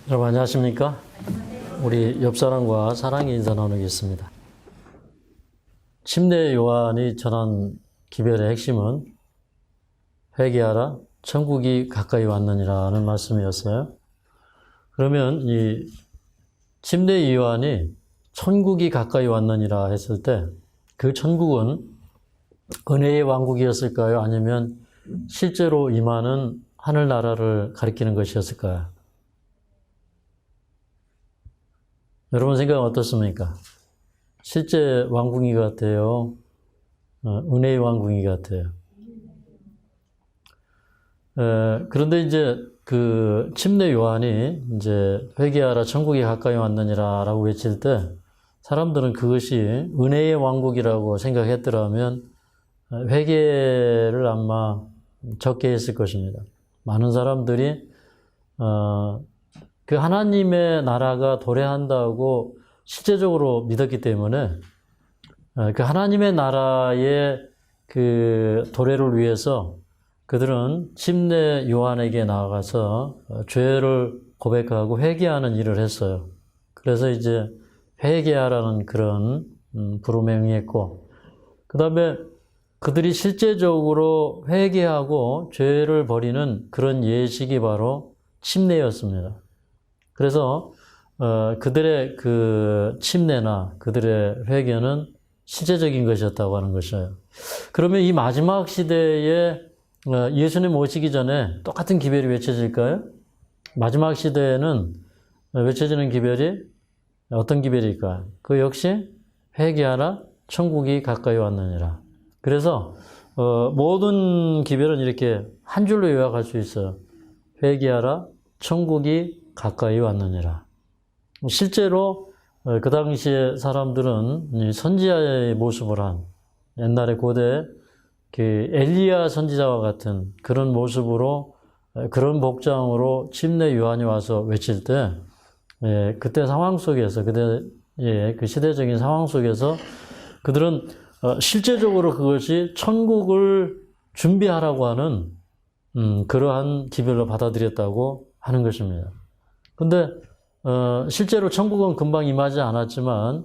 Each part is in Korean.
여러분 안녕하십니까? 우리 옆 사람과 사랑의 인사 나누겠습니다. 침례 요한이 전한 기별의 핵심은 회개하라, 천국이 가까이 왔느니라는 말씀이었어요. 그러면 이 침례 요한이 천국이 가까이 왔느니라 했을 때 그 천국은 은혜의 왕국이었을까요? 아니면 실제로 임하는 하늘나라를 가리키는 것이었을까요? 여러분 생각은 어떻습니까? 실제 왕궁이 같아요? 은혜의 왕궁이 같아요? 그런데 이제 그 침례 요한이 이제 회개하라 천국이 가까이 왔느니라 라고 외칠 때 사람들은 그것이 은혜의 왕국이라고 생각했더라면 회개를 아마 적게 했을 것입니다. 많은 사람들이 그 하나님의 나라가 도래한다고 실제적으로 믿었기 때문에 그 하나님의 나라의 그 도래를 위해서 그들은 침례 요한에게 나아가서 죄를 고백하고 회개하는 일을 했어요. 그래서 이제 회개하라는 그런 부름에 응했고, 그 다음에 그들이 실제적으로 회개하고 죄를 버리는 그런 예식이 바로 침례였습니다. 그래서 그들의 그 침례나 그들의 회개는 실제적인 것이었다고 하는 것이에요. 그러면 이 마지막 시대에 예수님 오시기 전에 똑같은 기별이 외쳐질까요? 마지막 시대에는 외쳐지는 기별이 어떤 기별일까요? 그 역시 회개하라, 천국이 가까이 왔느니라. 그래서 모든 기별은 이렇게 한 줄로 요약할 수 있어요. 회개하라, 천국이 가까이 왔느니라. 실제로 그 당시에 사람들은 선지자의 모습을 한, 옛날에 고대 그 엘리야 선지자와 같은 그런 모습으로, 그런 복장으로 침례 요한이 와서 외칠 때 그때 상황 속에서, 그때 그 시대적인 상황 속에서 그들은 실제적으로 그것이 천국을 준비하라고 하는 그러한 기별로 받아들였다고 하는 것입니다. 근데 실제로 천국은 금방 임하지 않았지만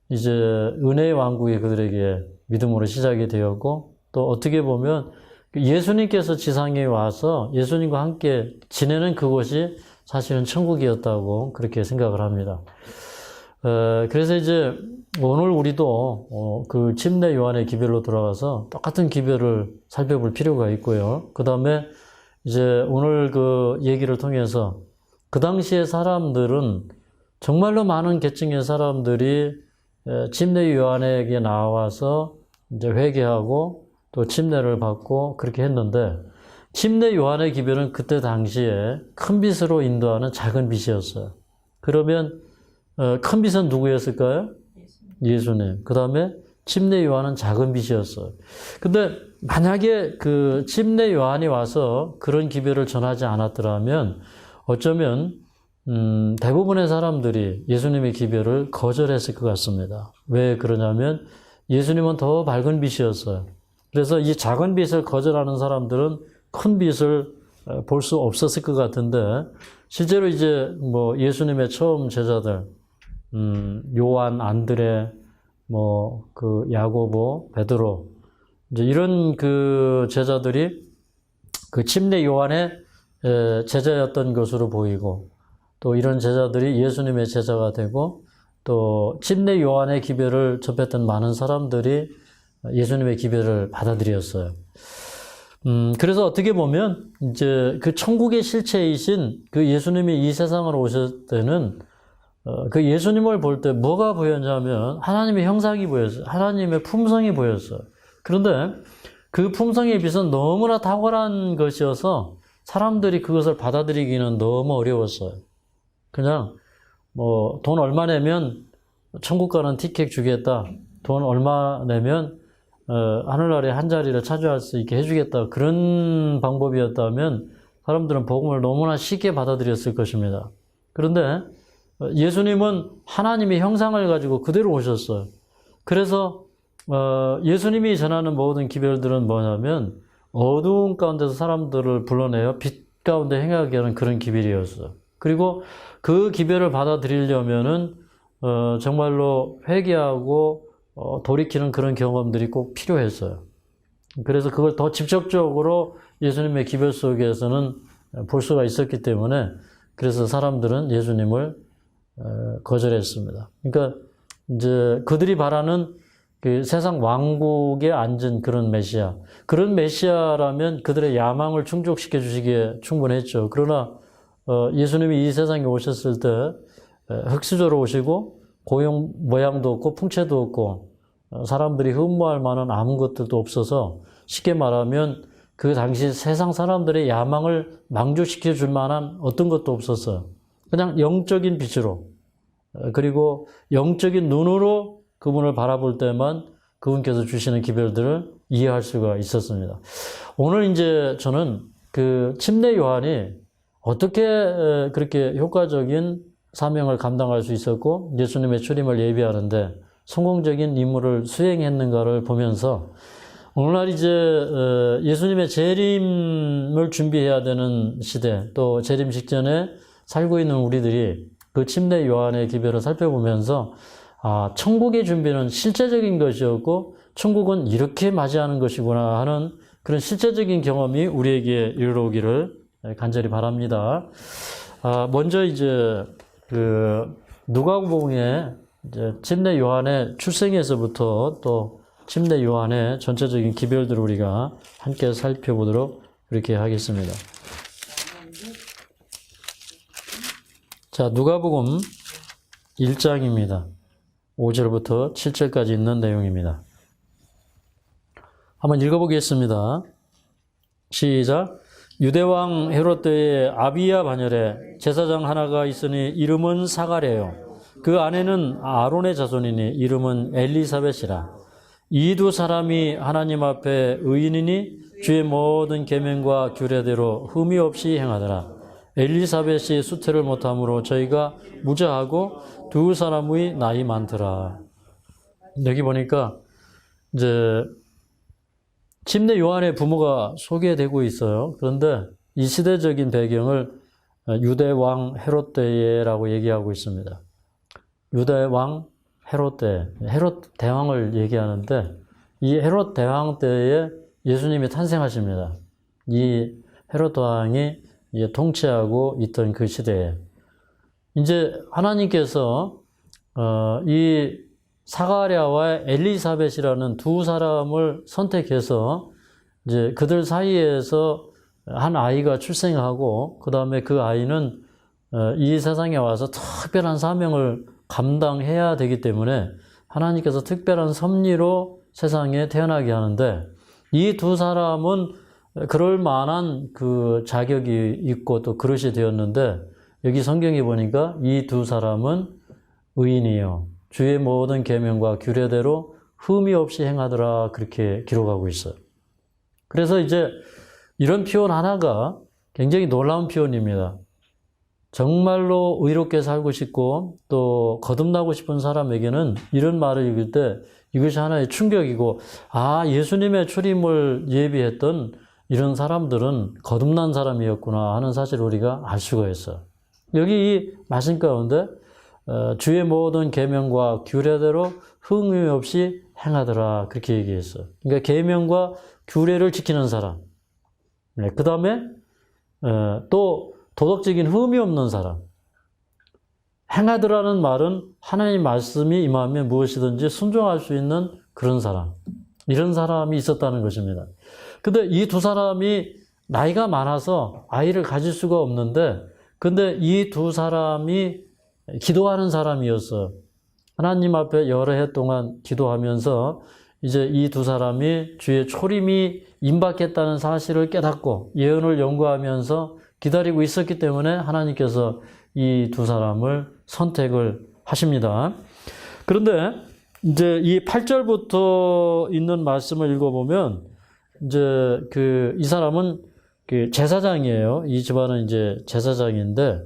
이제 은혜의 왕국이 그들에게 믿음으로 시작이 되었고, 또 어떻게 보면 예수님께서 지상에 와서 예수님과 함께 지내는 그곳이 사실은 천국이었다고 그렇게 생각을 합니다. 그래서 이제 오늘 우리도 그 침례 요한의 기별로 돌아가서 똑같은 기별을 살펴볼 필요가 있고요. 그 다음에 이제 오늘 그 얘기를 통해서 그 당시의 사람들은 정말로 많은 계층의 사람들이 침례 요한에게 나와서 이제 회개하고 또 침례를 받고 그렇게 했는데, 침례 요한의 기별은 그때 당시에 큰 빛으로 인도하는 작은 빛이었어요. 그러면 큰 빛은 누구였을까요? 예수님. 그 다음에 침례 요한은 작은 빛이었어요. 근데 만약에 그 침례 요한이 와서 그런 기별을 전하지 않았더라면 어쩌면 대부분의 사람들이 예수님의 기별을 거절했을 것 같습니다. 왜 그러냐면 예수님은 더 밝은 빛이었어요. 그래서 이 작은 빛을 거절하는 사람들은 큰 빛을 볼 수 없었을 것 같은데, 실제로 이제 뭐 예수님의 처음 제자들, 요한, 안드레, 뭐 그 야고보, 베드로, 이제 이런 그 제자들이 그 침례 요한의 제자였던 것으로 보이고, 또 이런 제자들이 예수님의 제자가 되고, 또 침례 요한의 기별을 접했던 많은 사람들이 예수님의 기별을 받아들였어요. 그래서 어떻게 보면 이제 그 천국의 실체이신 그 예수님이 이 세상으로 오실 때는 그 예수님을 볼 때 뭐가 보였냐면 하나님의 형상이 보였어요. 하나님의 품성이 보였어요. 그런데 그 품성의 빛은 너무나 탁월한 것이어서 사람들이 그것을 받아들이기는 너무 어려웠어요. 그냥 뭐 돈 얼마 내면 천국 가는 티켓 주겠다. 돈 얼마 내면 하늘나라의 한 자리를 차지할 수 있게 해주겠다. 그런 방법이었다면 사람들은 복음을 너무나 쉽게 받아들였을 것입니다. 그런데 예수님은 하나님의 형상을 가지고 그대로 오셨어요. 그래서 예수님이 전하는 모든 기별들은 뭐냐면 어두운 가운데서 사람들을 불러내어 빛 가운데 행하게 하는 그런 기별이었어요. 그리고 그 기별을 받아들이려면은 정말로 회개하고 돌이키는 그런 경험들이 꼭 필요했어요. 그래서 그걸 더 직접적으로 예수님의 기별 속에서는 볼 수가 있었기 때문에 그래서 사람들은 예수님을 거절했습니다. 그러니까 이제 그들이 바라는 그 세상 왕국에 앉은 그런 메시아, 그런 메시아라면 그들의 야망을 충족시켜 주시기에 충분했죠. 그러나 예수님이 이 세상에 오셨을 때 흙수저로 오시고 고용 모양도 없고 풍채도 없고 사람들이 흠모할 만한 아무것들도 없어서 쉽게 말하면 그 당시 세상 사람들의 야망을 망조시켜 줄 만한 어떤 것도 없었어요. 그냥 영적인 빛으로 그리고 영적인 눈으로 그분을 바라볼 때만 그분께서 주시는 기별들을 이해할 수가 있었습니다. 오늘 이제 저는 그 침례 요한이 어떻게 그렇게 효과적인 사명을 감당할 수 있었고 예수님의 출임을 예비하는데 성공적인 임무를 수행했는가를 보면서 오늘날 이제 예수님의 재림을 준비해야 되는 시대 또 재림 직전에 살고 있는 우리들이 그 침례 요한의 기별을 살펴보면서 천국의 준비는 실제적인 것이었고 천국은 이렇게 맞이하는 것이구나 하는 그런 실제적인 경험이 우리에게 이르러오기를 간절히 바랍니다. 먼저 이제 그 누가복음의 이제 침례 요한의 출생에서부터 또 침례 요한의 전체적인 기별들을 우리가 함께 살펴보도록 그렇게 하겠습니다. 자, 누가복음 1장입니다. 5절부터 7절까지 있는 내용입니다. 한번 읽어보겠습니다. 시작. 유대왕 헤롯 때에 아비야 반열에 제사장 하나가 있으니 이름은 사가랴요. 그 아내는 아론의 자손이니 이름은 엘리사벳이라. 이 두 사람이 하나님 앞에 의인이니 주의 모든 계명과 규례대로 흠이 없이 행하더라. 엘리사벳이 수태를 못함으로 저희가 무자하고 두 사람의 나이 많더라. 여기 보니까 이제 침례 요한의 부모가 소개되고 있어요. 그런데 이 시대적인 배경을 유대 왕 헤롯 때라고 얘기하고 있습니다. 유대 왕 헤롯 때, 헤롯 대왕을 얘기하는데 이 헤롯 대왕 때에 예수님이 탄생하십니다. 이 헤롯 왕이 통치하고 있던 그 시대에 이제 하나님께서 이 사가랴와 엘리사벳이라는 두 사람을 선택해서 이제 그들 사이에서 한 아이가 출생하고 그 다음에 그 아이는 이 세상에 와서 특별한 사명을 감당해야 되기 때문에 하나님께서 특별한 섭리로 세상에 태어나게 하는데 이 두 사람은 그럴 만한 그 자격이 있고 또 그릇이 되었는데 여기 성경에 보니까 이 두 사람은 의인이요. 주의 모든 계명과 규례대로 흠이 없이 행하더라 그렇게 기록하고 있어요. 그래서 이제 이런 표현 하나가 굉장히 놀라운 표현입니다. 정말로 의롭게 살고 싶고 또 거듭나고 싶은 사람에게는 이런 말을 읽을 때 이것이 하나의 충격이고 예수님의 출임을 예비했던 이런 사람들은 거듭난 사람이었구나 하는 사실을 우리가 알 수가 있어요. 여기 이 말씀 가운데 주의 모든 계명과 규례대로 흠이 없이 행하더라 그렇게 얘기했어요. 그러니까 계명과 규례를 지키는 사람. 그 다음에 또 도덕적인 흠이 없는 사람. 행하더라는 말은 하나님 말씀이 임하면 무엇이든지 순종할 수 있는 그런 사람. 이런 사람이 있었다는 것입니다. 근데 이 두 사람이 나이가 많아서 아이를 가질 수가 없는데 근데 이 두 사람이 기도하는 사람이었어요. 하나님 앞에 여러 해 동안 기도하면서 이제 이 두 사람이 주의 초림이 임박했다는 사실을 깨닫고 예언을 연구하면서 기다리고 있었기 때문에 하나님께서 이 두 사람을 선택을 하십니다. 그런데 이제 이 8절부터 있는 말씀을 읽어보면 이제 이 사람은 그 제사장이에요. 이 집안은 이제 제사장인데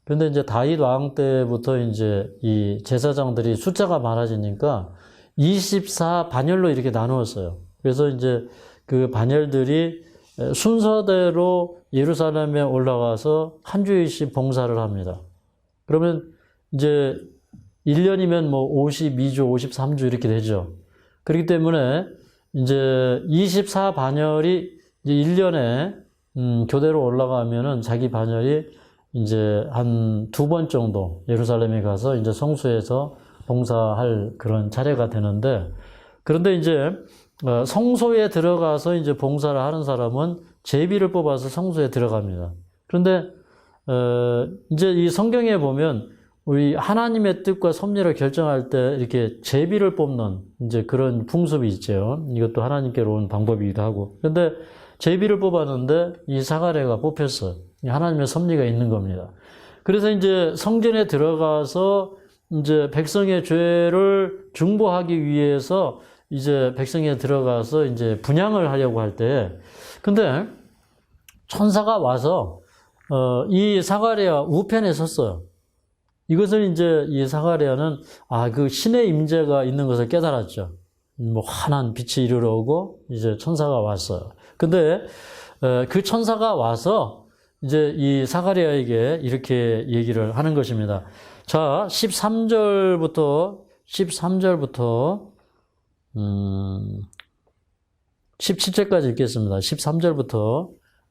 근데 이제 다윗 왕 때부터 이제 이 제사장들이 숫자가 많아지니까 24 반열로 이렇게 나누었어요. 그래서 이제 그 반열들이 순서대로 예루살렘에 올라가서 한 주일씩 봉사를 합니다. 그러면 이제 1년이면 뭐 52주, 53주 이렇게 되죠. 그렇기 때문에 이제 24반열이 이제 1년에 교대로 올라가면은 자기 반열이 이제 한 2번 정도 예루살렘에 가서 이제 성소에서 봉사할 그런 차례가 되는데, 그런데 이제 성소에 들어가서 이제 봉사를 하는 사람은 제비를 뽑아서 성소에 들어갑니다. 그런데 이제 이 성경에 보면 우리 하나님의 뜻과 섭리를 결정할 때 이렇게 제비를 뽑는 이제 그런 풍습이 있죠. 이것도 하나님께로 온 방법이기도 하고. 그런데 제비를 뽑았는데 이 사가랴가 뽑혔어요. 하나님의 섭리가 있는 겁니다. 그래서 이제 성전에 들어가서 이제 백성의 죄를 중보하기 위해서 이제 백성에 들어가서 이제 분향을 하려고 할 때, 근데 천사가 와서 이 사가랴 우편에 섰어요. 이것을 이제 이 사가랴는 그 신의 임재가 있는 것을 깨달았죠. 뭐 환한 빛이 이르러 오고 이제 천사가 왔어요. 근데 그 천사가 와서 이제 이 사가랴에게 이렇게 얘기를 하는 것입니다. 자, 13절부터 17절까지 읽겠습니다. 13절부터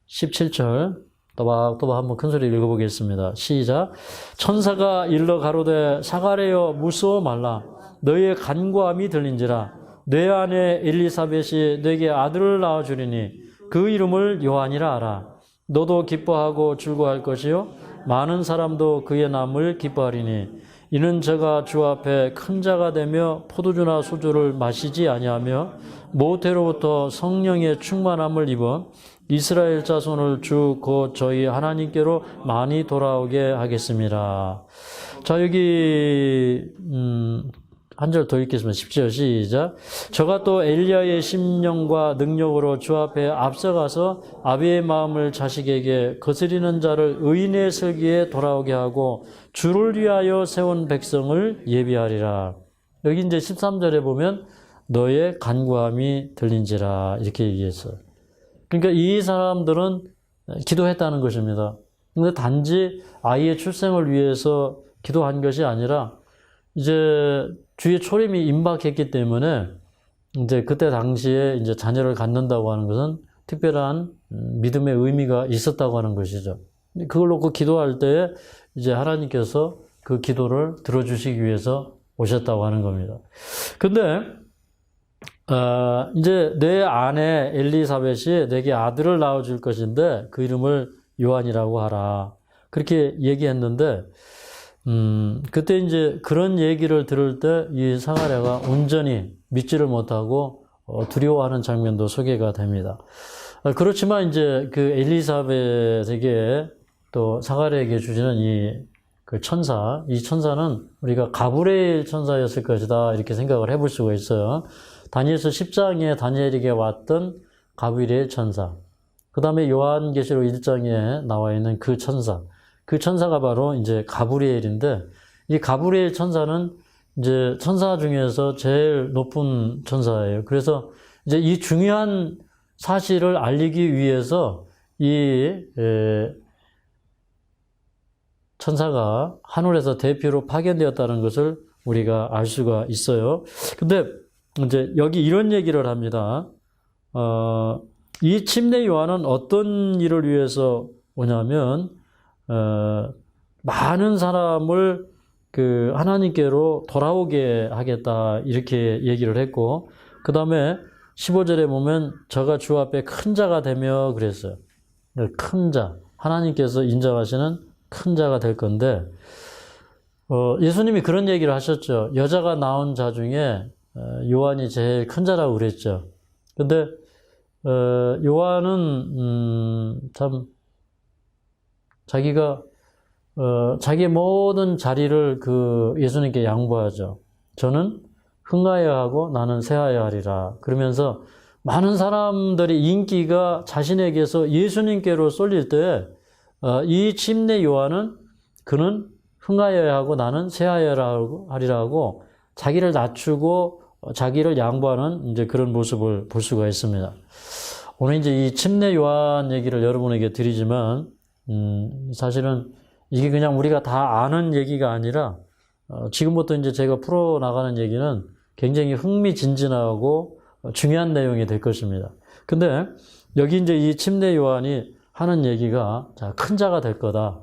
17절 또박또박 한번 큰 소리 읽어보겠습니다. 시작. 천사가 일러 가로되 사가랴여 무서워 말라. 너의 간구함이 들린지라. 내 아내 엘리사벳이 네게 아들을 낳아주리니 그 이름을 요한이라 하라. 너도 기뻐하고 즐거워할 것이요 많은 사람도 그의 남을 기뻐하리니 이는 저가 주 앞에 큰 자가 되며 포도주나 소주를 마시지 아니하며 모태로부터 성령의 충만함을 입어 이스라엘 자손을 주 곧 저희 하나님께로 많이 돌아오게 하겠습니다. 자, 여기 한 절 더 읽겠습니다. 10절 시작. 저가 또 엘리야의 심령과 능력으로 주 앞에 앞서가서 아비의 마음을 자식에게 거스리는 자를 의인의 설기에 돌아오게 하고 주를 위하여 세운 백성을 예비하리라. 여기 이제 13절에 보면 너의 간구함이 들린지라 이렇게 얘기했어요. 그러니까 이 사람들은 기도했다는 것입니다. 근데 단지 아이의 출생을 위해서 기도한 것이 아니라 이제 주의 초림이 임박했기 때문에 이제 그때 당시에 이제 자녀를 갖는다고 하는 것은 특별한 믿음의 의미가 있었다고 하는 것이죠. 그걸 놓고 기도할 때에 이제 하나님께서 그 기도를 들어주시기 위해서 오셨다고 하는 겁니다. 근데 이제 내 아내 엘리사벳이 내게 아들을 낳아줄 것인데 그 이름을 요한이라고 하라. 그렇게 얘기했는데 그때 이제 그런 얘기를 들을 때 이 사가랴가 온전히 믿지를 못하고 두려워하는 장면도 소개가 됩니다. 그렇지만 이제 그 엘리사벳에게 또 사가랴에게 주시는 그 천사, 이 천사는 우리가 가브리엘 천사였을 것이다 이렇게 생각을 해볼 수가 있어요. 다니엘서 10장에 다니엘에게 왔던 가브리엘 천사, 그 다음에 요한계시록 1장에 나와 있는 그 천사, 그 천사가 바로 이제 가브리엘인데, 이 가브리엘 천사는 이제 천사 중에서 제일 높은 천사예요. 그래서 이제 이 중요한 사실을 알리기 위해서 이 천사가 하늘에서 대표로 파견되었다는 것을 우리가 알 수가 있어요. 근데 이제 여기 이런 얘기를 합니다. 이 침례 요한은 어떤 일을 위해서 오냐면 많은 사람을 그 하나님께로 돌아오게 하겠다 이렇게 얘기를 했고, 그 다음에 15절에 보면 저가 주 앞에 큰 자가 되며 그랬어요. 큰 자, 하나님께서 인정하시는 큰 자가 될 건데, 예수님이 그런 얘기를 하셨죠. 여자가 낳은 자 중에 요한이 제일 큰 자라고 그랬죠. 근데 요한은 참 자기가 자기의 모든 자리를 그 예수님께 양보하죠. 저는 흥하여야 하고 나는 쇠하여야 하리라. 그러면서 많은 사람들이 인기가 자신에게서 예수님께로 쏠릴 때 이 침례 요한은 그는 흥하여야 하고 나는 쇠하여야 하리라 하고 자기를 낮추고 자기를 양보하는 이제 그런 모습을 볼 수가 있습니다. 오늘 이제 이 침례 요한 얘기를 여러분에게 드리지만, 사실은 이게 그냥 우리가 다 아는 얘기가 아니라, 지금부터 이제 제가 풀어나가는 얘기는 굉장히 흥미진진하고 중요한 내용이 될 것입니다. 근데 여기 이제 이 침례 요한이 하는 얘기가 자, 큰 자가 될 거다.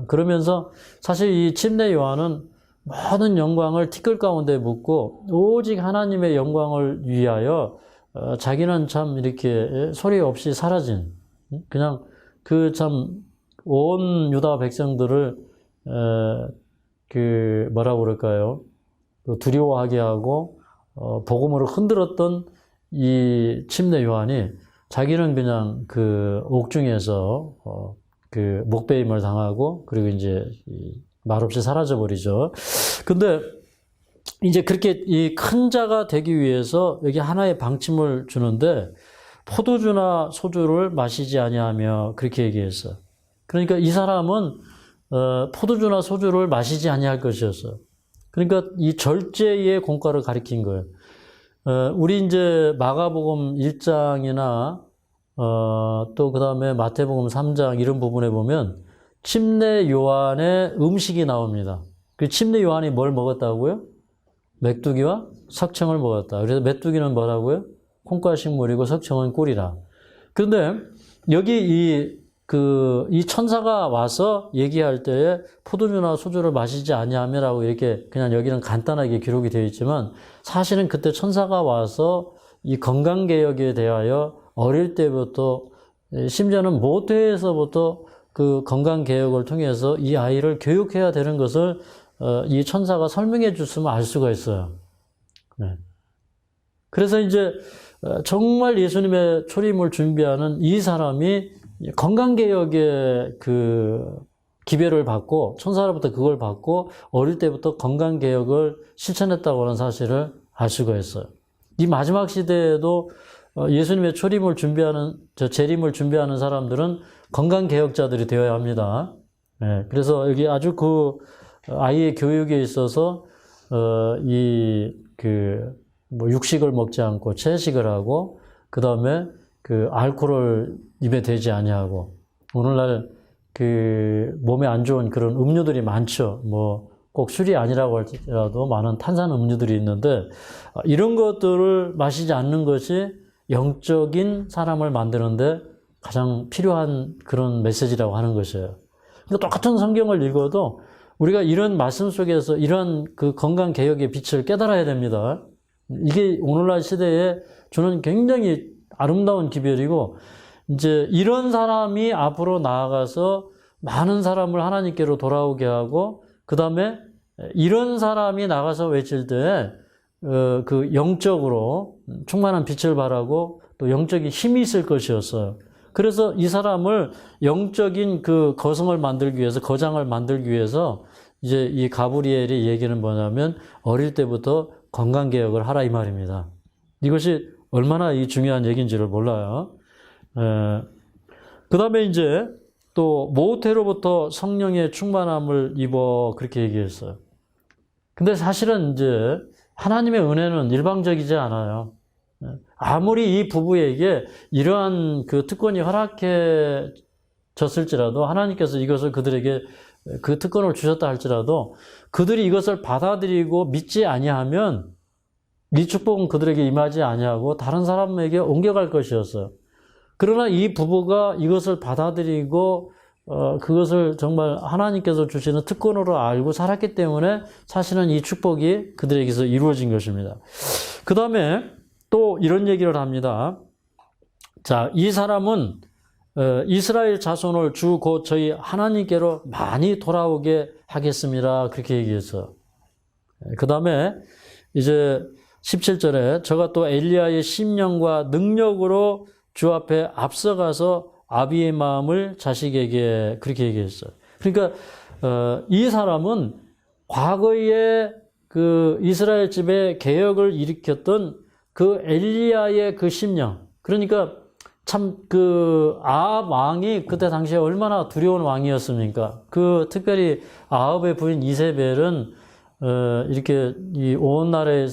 그러면서 사실 이 침례 요한은 모든 영광을 티끌 가운데 묻고 오직 하나님의 영광을 위하여 자기는 참 이렇게 소리 없이 사라진 그냥 그 참 온 유다 백성들을 그 뭐라고 그럴까요? 두려워하게 하고 복음으로 흔들었던 이 침례 요한이 자기는 그냥 그 옥중에서 그 목베임을 당하고 그리고 이제 말없이 사라져 버리죠. 근데 이제 그렇게 이 큰 자가 되기 위해서 여기 하나의 방침을 주는데 포도주나 소주를 마시지 아니하며 그렇게 얘기했어요. 그러니까 이 사람은 포도주나 소주를 마시지 아니할 것이었어요. 그러니까 이 절제의 공과를 가리킨 거예요. 우리 이제 마가복음 1장이나 또 그다음에 마태복음 3장 이런 부분에 보면 침례 요한의 음식이 나옵니다. 그 침례 요한이 뭘 먹었다고요? 메뚜기와 석청을 먹었다. 그래서 메뚜기는 뭐라고요? 콩과 식물이고 석청은 꿀이라. 그런데 여기 이 천사가 와서 얘기할 때에 포도주나 소주를 마시지 아니하며라고 이렇게 그냥 여기는 간단하게 기록이 되어 있지만 사실은 그때 천사가 와서 이 건강개혁에 대하여 어릴 때부터 심지어는 모태에서부터 그 건강개혁을 통해서 이 아이를 교육해야 되는 것을 이 천사가 설명해 줬으면 알 수가 있어요. 네. 그래서 이제 정말 예수님의 초림을 준비하는 이 사람이 건강개혁의 그 기별을 받고 천사로부터 그걸 받고 어릴 때부터 건강개혁을 실천했다고 하는 사실을 알 수가 있어요. 이 마지막 시대에도 예수님의 초림을 준비하는, 재림을 준비하는 사람들은 건강개혁자들이 되어야 합니다. 네, 그래서 여기 아주 그 아이의 교육에 있어서 뭐 육식을 먹지 않고 채식을 하고 그 다음에 그 알코올을 입에 대지 아니하고 오늘날 그 몸에 안 좋은 그런 음료들이 많죠. 뭐 꼭 술이 아니라고 할지라도 많은 탄산 음료들이 있는데 이런 것들을 마시지 않는 것이 영적인 사람을 만드는데 가장 필요한 그런 메시지라고 하는 것이에요. 그러니까 똑같은 성경을 읽어도 우리가 이런 말씀 속에서 이런 그 건강 개혁의 빛을 깨달아야 됩니다. 이게 오늘날 시대에 주는 굉장히 아름다운 기별이고 이제 이런 사람이 앞으로 나아가서 많은 사람을 하나님께로 돌아오게 하고 그 다음에 이런 사람이 나가서 외칠 때 그 영적으로 충만한 빛을 발하고 또 영적인 힘이 있을 것이었어요. 그래서 이 사람을 영적인 그 거성을 만들기 위해서 거장을 만들기 위해서 이제 이 가브리엘이 얘기는 뭐냐면 어릴 때부터 건강개혁을 하라 이 말입니다. 이것이 얼마나 이 중요한 얘기인지를 몰라요. 그 다음에 이제 또 모태로부터 성령의 충만함을 입어 그렇게 얘기했어요. 근데 사실은 이제 하나님의 은혜는 일방적이지 않아요. 아무리 이 부부에게 이러한 그 특권이 허락해졌을지라도 하나님께서 이것을 그들에게 그 특권을 주셨다 할지라도 그들이 이것을 받아들이고 믿지 아니하면 이 축복은 그들에게 임하지 아니하고 다른 사람에게 옮겨갈 것이었어요. 그러나 이 부부가 이것을 받아들이고 그것을 정말 하나님께서 주시는 특권으로 알고 살았기 때문에 사실은 이 축복이 그들에게서 이루어진 것입니다. 그 다음에 또 이런 얘기를 합니다. 자, 이 사람은 이스라엘 자손을 주 곧 저희 하나님께로 많이 돌아오게 하겠습니다. 그렇게 얘기했어요. 그 다음에 이제 17절에 저가 또 엘리야의 심령과 능력으로 주 앞에 앞서가서 아비의 마음을 자식에게 그렇게 얘기했어요. 그러니까 이 사람은 과거에 그 이스라엘 집에 개혁을 일으켰던 그 엘리야의 그 심령, 그러니까 참 그 아합 왕이 그때 당시에 얼마나 두려운 왕이었습니까? 그 특별히 아합의 부인 이세벨은 이렇게 이 온 나라에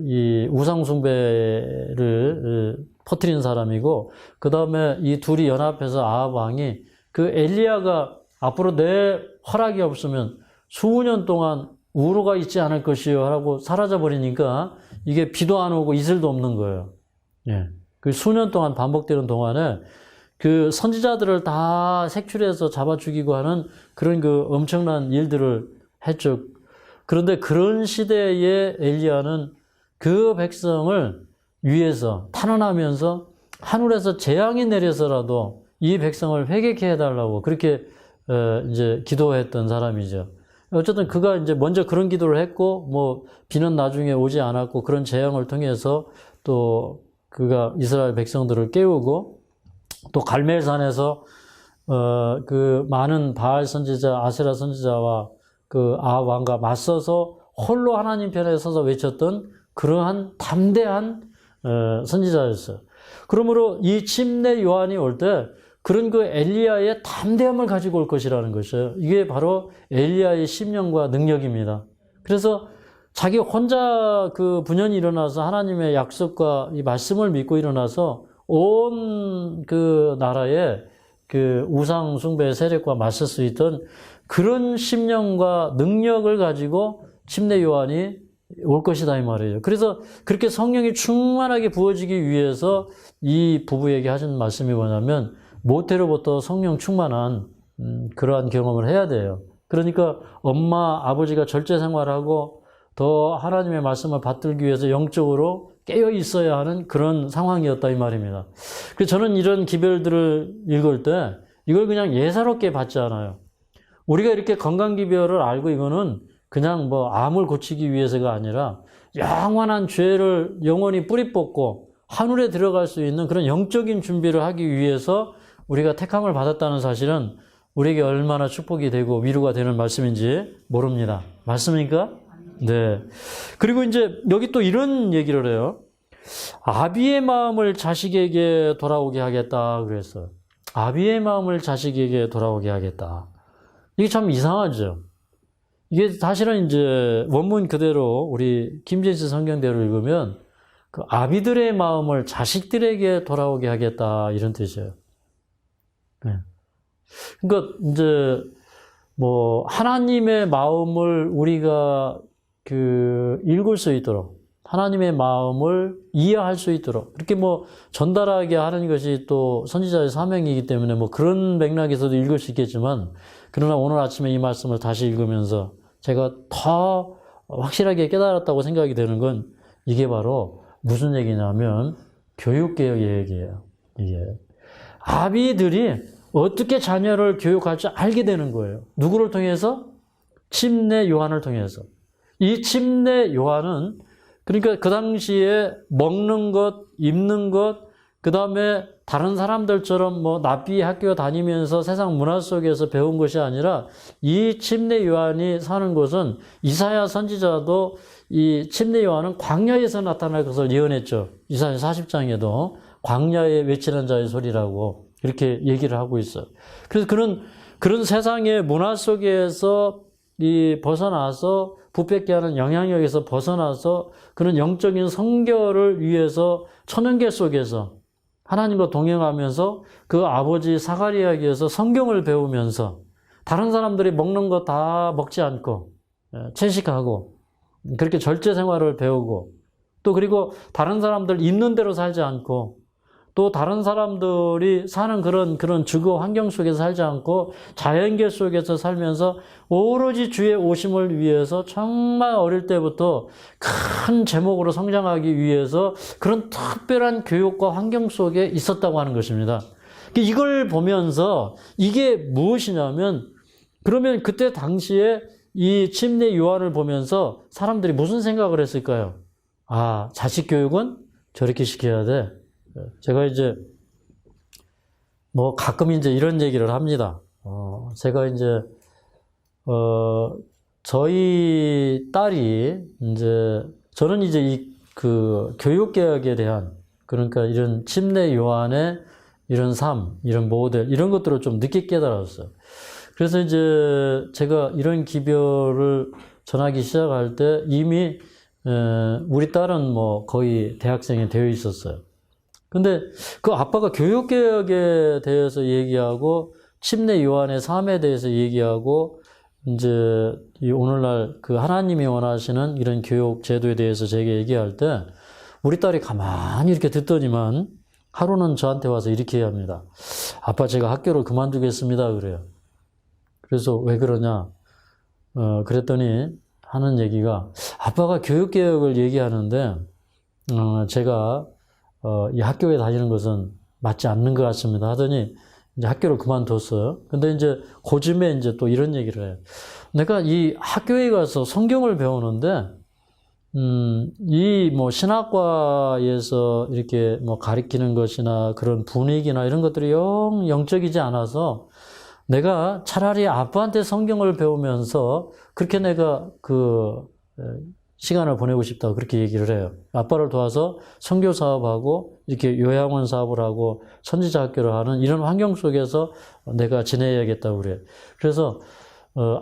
이 우상 숭배를 퍼뜨린 사람이고, 그 다음에 이 둘이 연합해서 아합 왕이 그 엘리야가 앞으로 내 허락이 없으면 수년 동안 우로가 있지 않을 것이요 하고 사라져 버리니까 이게 비도 안 오고 이슬도 없는 거예요. 예. 그 수년 동안 반복되는 동안에 그 선지자들을 다 색출해서 잡아 죽이고 하는 그런 그 엄청난 일들을 했죠. 그런데 그런 시대에 엘리야는 그 백성을 위해서 탄원하면서 하늘에서 재앙이 내려서라도 이 백성을 회개케 해달라고 그렇게 이제 기도했던 사람이죠. 어쨌든 그가 이제 먼저 그런 기도를 했고, 뭐 비는 나중에 오지 않았고, 그런 재앙을 통해서 또 그가 이스라엘 백성들을 깨우고, 또 갈멜산에서 그 많은 바알 선지자, 아세라 선지자와 그 아합 왕과 맞서서 홀로 하나님 편에 서서 외쳤던 그러한 담대한 선지자였어요. 그러므로 이 침례 요한이 올 때 그런 그 엘리야의 담대함을 가지고 올 것이라는 것이에요. 이게 바로 엘리야의 심령과 능력입니다. 그래서 자기 혼자 그 분연이 일어나서 하나님의 약속과 이 말씀을 믿고 일어나서 온 그 나라의 그 우상 숭배 세력과 맞설 수 있던 그런 심령과 능력을 가지고 침례 요한이 올 것이다 이 말이에요. 그래서 그렇게 성령이 충만하게 부어지기 위해서 이 부부에게 하신 말씀이 뭐냐면 모태로부터 성령 충만한 그러한 경험을 해야 돼요. 그러니까 엄마, 아버지가 절제 생활하고 더 하나님의 말씀을 받들기 위해서 영적으로 깨어 있어야 하는 그런 상황이었다 이 말입니다. 그래서 저는 이런 기별들을 읽을 때 이걸 그냥 예사롭게 받지 않아요. 우리가 이렇게 건강기별을 알고 이거는 그냥 뭐 암을 고치기 위해서가 아니라 영원한 죄를 영원히 뿌리 뽑고 하늘에 들어갈 수 있는 그런 영적인 준비를 하기 위해서 우리가 택함을 받았다는 사실은 우리에게 얼마나 축복이 되고 위로가 되는 말씀인지 모릅니다. 맞습니까? 네. 그리고 이제 여기 또 이런 얘기를 해요. 아비의 마음을 자식에게 돌아오게 하겠다 그랬어요. 아비의 마음을 자식에게 돌아오게 하겠다. 이게 참 이상하죠. 이게 사실은 이제 원문 그대로 우리 김진수 성경대로 읽으면 그 아비들의 마음을 자식들에게 돌아오게 하겠다 이런 뜻이에요. 네. 그러니까 이제 뭐 하나님의 마음을 우리가 그 읽을 수 있도록 하나님의 마음을 이해할 수 있도록 이렇게 뭐 전달하게 하는 것이 또 선지자의 사명이기 때문에 뭐 그런 맥락에서도 읽을 수 있겠지만 그러나 오늘 아침에 이 말씀을 다시 읽으면서 제가 더 확실하게 깨달았다고 생각이 되는 건 이게 바로 무슨 얘기냐면 교육개혁의 얘기예요. 이게 아비들이 어떻게 자녀를 교육할 줄 알게 되는 거예요. 누구를 통해서? 침례 요한을 통해서. 이 침례 요한은 그러니까 그 당시에 먹는 것, 입는 것, 그 다음에 다른 사람들처럼 뭐 납비 학교 다니면서 세상 문화 속에서 배운 것이 아니라 이 침례 요한이 사는 곳은 이사야 선지자도 이 침례 요한은 광야에서 나타날 것을 예언했죠. 이사야 40장에도 광야에 외치는 자의 소리라고 이렇게 얘기를 하고 있어요. 그래서 그런 세상의 문화 속에서 벗어나서 부패케 하는 영향력에서 벗어나서 그런 영적인 성결을 위해서 천연계 속에서 하나님과 동행하면서 그 아버지 사가리야에게서 성경을 배우면서 다른 사람들이 먹는 거 다 먹지 않고 채식하고 그렇게 절제 생활을 배우고 또 그리고 다른 사람들 있는 대로 살지 않고 또 다른 사람들이 사는 그런 주거 환경 속에서 살지 않고 자연계 속에서 살면서 오로지 주의 오심을 위해서 정말 어릴 때부터 큰 제목으로 성장하기 위해서 그런 특별한 교육과 환경 속에 있었다고 하는 것입니다. 이걸 보면서 이게 무엇이냐면 그러면 그때 당시에 이 침례 요한을 보면서 사람들이 무슨 생각을 했을까요? 아, 자식 교육은 저렇게 시켜야 돼. 제가 이제 뭐 가끔 이제 이런 얘기를 합니다. 제가 이제 저희 딸이 이제 저는 이제 이 그 교육 개혁에 대한 그러니까 이런 침례 요한의 이런 삶, 이런 모델 이런 것들을 좀 늦게 깨달았어요. 그래서 이제 제가 이런 기별을 전하기 시작할 때 이미 우리 딸은 뭐 거의 대학생이 되어 있었어요. 근데 그 아빠가 교육개혁에 대해서 얘기하고, 침례 요한의 삶에 대해서 얘기하고, 이제 이 오늘날 그 하나님이 원하시는 이런 교육 제도에 대해서 제게 얘기할 때, 우리 딸이 가만히 이렇게 듣더니만, 하루는 저한테 와서 이렇게 합니다. 아빠, 제가 학교를 그만두겠습니다. 그래요. 그래서 왜 그러냐? 그랬더니 하는 얘기가, 아빠가 교육개혁을 얘기하는데, 제가, 이 학교에 다니는 것은 맞지 않는 것 같습니다. 하더니, 이제 학교를 그만뒀어요. 근데 이제 고즘에 이제 또 이런 얘기를 해요. 내가 이 학교에 가서 성경을 배우는데, 이 뭐 신학과에서 이렇게 뭐 가리키는 것이나 그런 분위기나 이런 것들이 영적이지 않아서 내가 차라리 아빠한테 성경을 배우면서 그렇게 내가 시간을 보내고 싶다고 그렇게 얘기를 해요. 아빠를 도와서 선교 사업하고 이렇게 요양원 사업을 하고 선지자 학교를 하는 이런 환경 속에서 내가 지내야겠다고 그래요. 그래서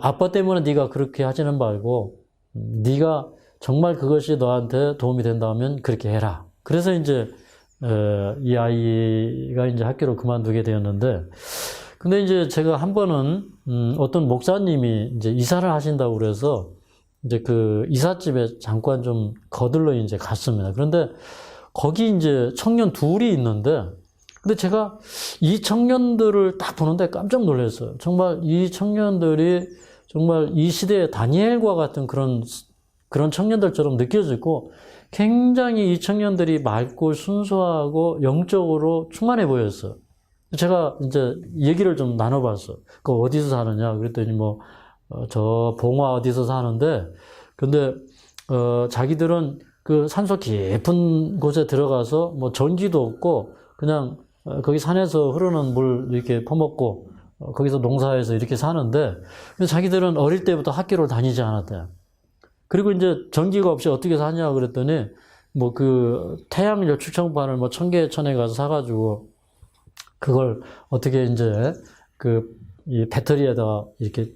아빠 때문에 네가 그렇게 하지는 말고 네가 정말 그것이 너한테 도움이 된다면 그렇게 해라. 그래서 이제 이 아이가 이제 학교를 그만두게 되었는데, 근데 이제 제가 한 번은 어떤 목사님이 이제 이사를 하신다고 그래서 이제 그 이삿집에 잠깐 좀 거들러 이제 갔습니다. 그런데 거기 이제 청년 둘이 있는데, 근데 제가 이 청년들을 딱 보는데 깜짝 놀랐어요. 정말 이 청년들이 정말 이 시대의 다니엘과 같은 그런 청년들처럼 느껴지고, 굉장히 이 청년들이 맑고 순수하고 영적으로 충만해 보였어요. 제가 이제 얘기를 좀 나눠봤어. 그 어디서 사느냐? 그랬더니 뭐, 저 봉화 어디서 사는데, 근데, 자기들은 그 산소 깊은 곳에 들어가서 뭐 전기도 없고, 그냥 거기 산에서 흐르는 물 이렇게 퍼먹고, 거기서 농사해서 이렇게 사는데, 자기들은 어릴 때부터 학교를 다니지 않았대요. 그리고 이제 전기가 없이 어떻게 사냐 그랬더니, 뭐 그 태양열 축청판을 뭐 1000개, 1000에 가서 사가지고, 그걸 어떻게 이제 이 배터리에다가 이렇게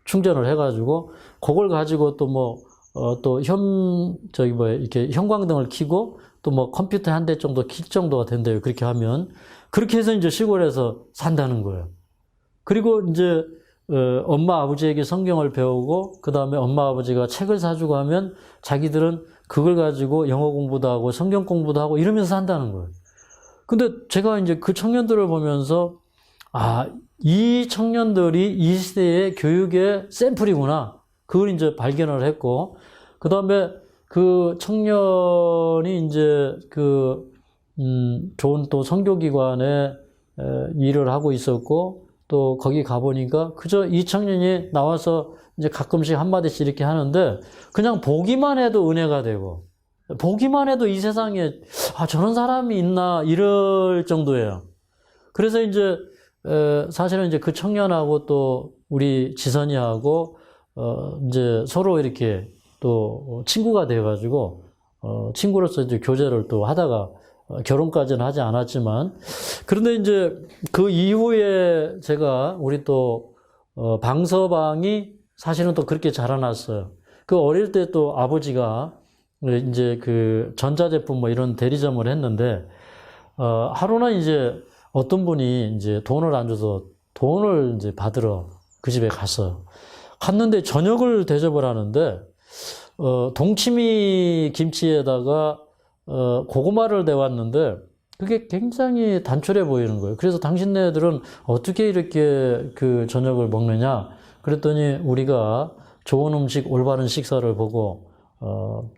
충전을 해가지고, 그걸 가지고 또 뭐, 이렇게 형광등을 켜고, 또 뭐 컴퓨터 한 대 정도 킬 정도가 된대요. 그렇게 하면. 그렇게 해서 이제 시골에서 산다는 거예요. 그리고 이제, 엄마 아버지에게 성경을 배우고, 그 다음에 엄마 아버지가 책을 사주고 하면 자기들은 그걸 가지고 영어 공부도 하고 성경 공부도 하고 이러면서 산다는 거예요. 근데 제가 이제 그 청년들을 보면서, 이 청년들이 이 시대의 교육의 샘플이구나. 그걸 이제 발견을 했고, 그 다음에 그 청년이 이제 좋은 또 선교기관에 일을 하고 있었고, 또 거기 가보니까 그저 이 청년이 나와서 이제 가끔씩 한마디씩 이렇게 하는데, 그냥 보기만 해도 은혜가 되고, 보기만 해도 이 세상에 저런 사람이 있나 이럴 정도예요. 그래서 이제 사실은 이제 그 청년하고 또 우리 지선이하고 이제 서로 이렇게 또 친구가 돼가지고 친구로서 이제 교제를 또 하다가 결혼까지는 하지 않았지만, 그런데 이제 그 이후에 제가 우리 또 방서방이 사실은 또 그렇게 자라났어요. 그 어릴 때 또 아버지가 이제 그 전자제품 뭐 이런 대리점을 했는데, 하루는 이제 어떤 분이 이제 돈을 안 줘서 돈을 이제 받으러 그 집에 갔어요. 갔는데 저녁을 대접을 하는데, 동치미 김치에다가 고구마를 내왔는데, 그게 굉장히 단촐해 보이는 거예요. 그래서 당신네들은 어떻게 이렇게 그 저녁을 먹느냐? 그랬더니 우리가 좋은 음식, 올바른 식사를 보고,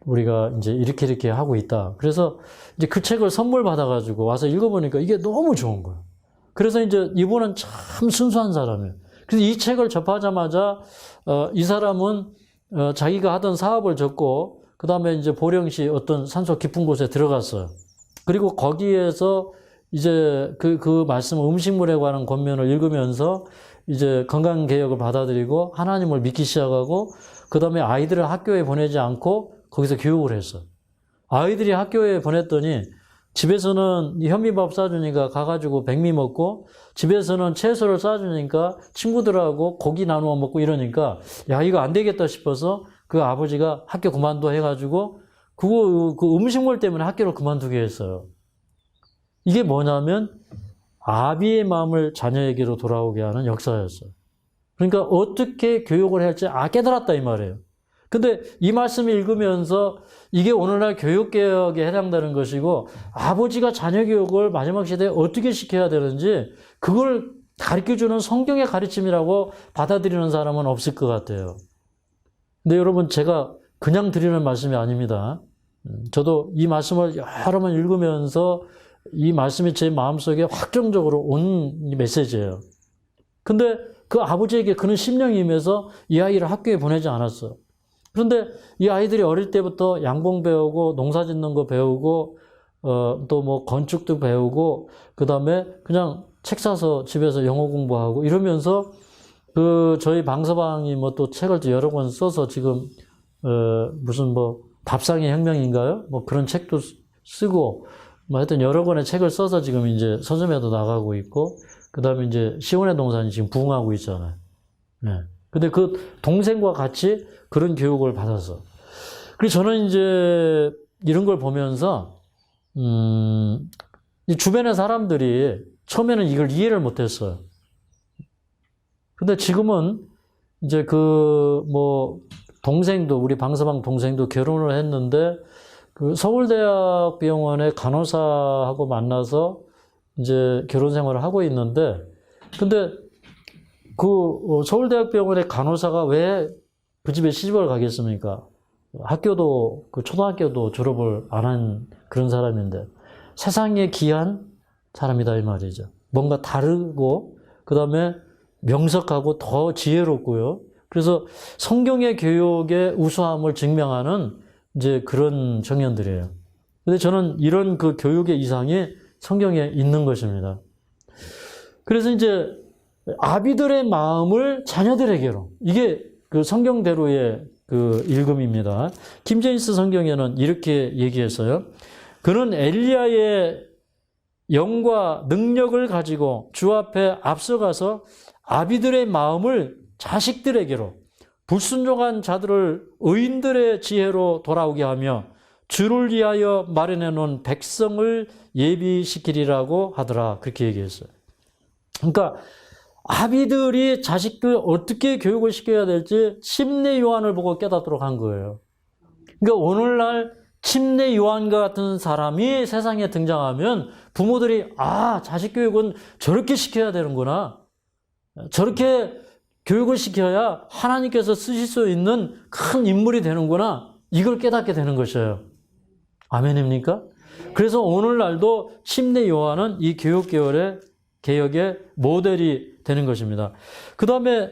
우리가 이제 이렇게 하고 있다. 그래서 이제 그 책을 선물 받아가지고 와서 읽어보니까 이게 너무 좋은 거예요. 그래서 이제 이분은 참 순수한 사람이에요. 그래서 이 책을 접하자마자, 이 사람은, 자기가 하던 사업을 접고, 그 다음에 이제 보령시 어떤 산소 깊은 곳에 들어갔어요. 그리고 거기에서 이제 그 말씀, 음식물에 관한 권면을 읽으면서 이제 건강개혁을 받아들이고 하나님을 믿기 시작하고, 그 다음에 아이들을 학교에 보내지 않고 거기서 교육을 했어. 아이들이 학교에 보냈더니 집에서는 현미밥 싸주니까 가가지고 백미 먹고, 집에서는 채소를 싸주니까 친구들하고 고기 나누어 먹고 이러니까, 야, 이거 안 되겠다 싶어서 그 아버지가 학교 그만둬 해가지고 그 음식물 때문에 학교를 그만두게 했어요. 이게 뭐냐면 아비의 마음을 자녀에게로 돌아오게 하는 역사였어요. 그러니까 어떻게 교육을 할지 깨달았다 이 말이에요. 근데 이 말씀을 읽으면서 이게 오늘날 교육개혁에 해당되는 것이고 아버지가 자녀 교육을 마지막 시대에 어떻게 시켜야 되는지 그걸 가르쳐주는 성경의 가르침이라고 받아들이는 사람은 없을 것 같아요. 근데 여러분 제가 그냥 드리는 말씀이 아닙니다. 저도 이 말씀을 여러 번 읽으면서 이 말씀이 제 마음속에 확정적으로 온 메시지예요. 근데 그 아버지에게 그는 심령이 임해서 이 아이를 학교에 보내지 않았어요. 그런데 이 아이들이 어릴 때부터 양봉 배우고 농사 짓는 거 배우고 또 뭐 건축도 배우고 그다음에 그냥 책 사서 집에서 영어 공부하고 이러면서 그 저희 방서방이 뭐 또 책을 여러 권 써서 지금 무슨 뭐 밥상의 혁명인가요? 뭐 그런 책도 쓰고 뭐 하여튼 여러 권의 책을 써서 지금 이제 서점에도 나가고 있고 그다음에 이제 시온의 동산이 지금 부흥하고 있잖아요. 네. 근데 그 동생과 같이 그런 교육을 받았어. 그래서 저는 이제 이런 걸 보면서 이 주변의 사람들이 처음에는 이걸 이해를 못했어요. 근데 지금은 이제 그 뭐 동생도 우리 방서방 동생도 결혼을 했는데 그 서울대학병원의 간호사하고 만나서 이제 결혼 생활을 하고 있는데 근데 그 서울대학병원의 간호사가 왜 그 집에 시집을 가겠습니까? 학교도 그 초등학교도 졸업을 안 한 그런 사람인데 세상에 귀한 사람이다 이 말이죠. 뭔가 다르고 그다음에 명석하고 더 지혜롭고요. 그래서 성경의 교육의 우수함을 증명하는 이제 그런 청년들이에요. 근데 저는 이런 그 교육의 이상이 성경에 있는 것입니다. 그래서 이제 아비들의 마음을 자녀들에게로 이게 그 성경대로의 그 읽음입니다. 킹제임스 성경에는 이렇게 얘기했어요. 그는 엘리야의 영과 능력을 가지고 주 앞에 앞서가서 아비들의 마음을 자식들에게로 불순종한 자들을 의인들의 지혜로 돌아오게 하며 주를 위하여 마련해 놓은 백성을 예비시키리라고 하더라. 그렇게 얘기했어요. 그러니까 아비들이 자식들 어떻게 교육을 시켜야 될지 침례 요한을 보고 깨닫도록 한 거예요. 그러니까 오늘날 침례 요한과 같은 사람이 세상에 등장하면 부모들이 자식 교육은 저렇게 시켜야 되는구나. 저렇게 교육을 시켜야 하나님께서 쓰실 수 있는 큰 인물이 되는구나. 이걸 깨닫게 되는 것이에요. 아멘입니까? 그래서 오늘날도 침례 요한은 이 개혁의 모델이 되는 것입니다. 그 다음에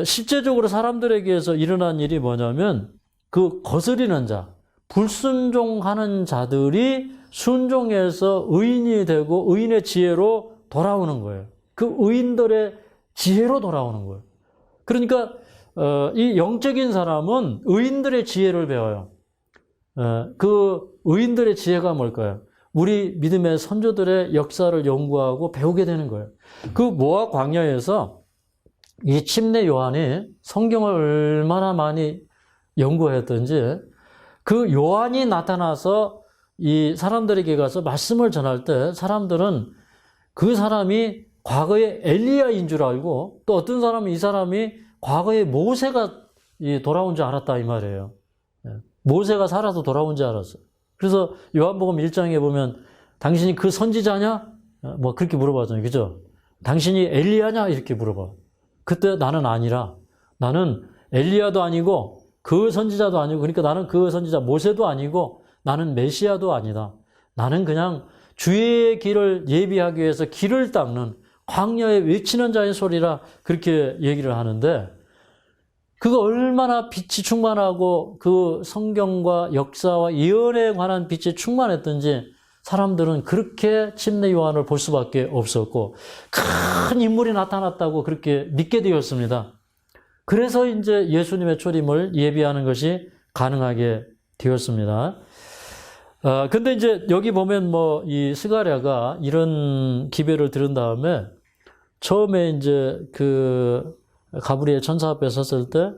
실제적으로 사람들에게서 일어난 일이 뭐냐면 그 거스리는 자, 불순종하는 자들이 순종해서 의인이 되고 의인의 지혜로 돌아오는 거예요. 그 의인들의 지혜로 돌아오는 거예요. 그러니까 이 영적인 사람은 의인들의 지혜를 배워요. 그 의인들의 지혜가 뭘까요? 우리 믿음의 선조들의 역사를 연구하고 배우게 되는 거예요. 그 모압 광야에서 이 침례 요한이 성경을 얼마나 많이 연구했던지 그 요한이 나타나서 이 사람들에게 가서 말씀을 전할 때 사람들은 그 사람이 과거의 엘리야인 줄 알고 또 어떤 사람은 이 사람이 과거의 모세가 돌아온 줄 알았다 이 말이에요. 모세가 살아서 돌아온 줄 알았어요. 그래서 요한복음 1장에 보면 당신이 그 선지자냐? 뭐 그렇게 물어봤잖아요. 그죠? 당신이 엘리야냐? 이렇게 물어봐. 그때 나는 아니라 나는 엘리야도 아니고 그 선지자도 아니고 그러니까 나는 그 선지자 모세도 아니고 나는 메시아도 아니다. 나는 그냥 주의 길을 예비하기 위해서 길을 닦는 광야에 외치는 자의 소리라 그렇게 얘기를 하는데 그거 얼마나 빛이 충만하고 그 성경과 역사와 예언에 관한 빛이 충만했던지 사람들은 그렇게 침례 요한을 볼 수밖에 없었고 큰 인물이 나타났다고 그렇게 믿게 되었습니다. 그래서 이제 예수님의 초림을 예비하는 것이 가능하게 되었습니다. 근데 이제 여기 보면 뭐 이 스가랴가 이런 기별을 들은 다음에 처음에 이제 그 가브리엘 천사 앞에 섰을 때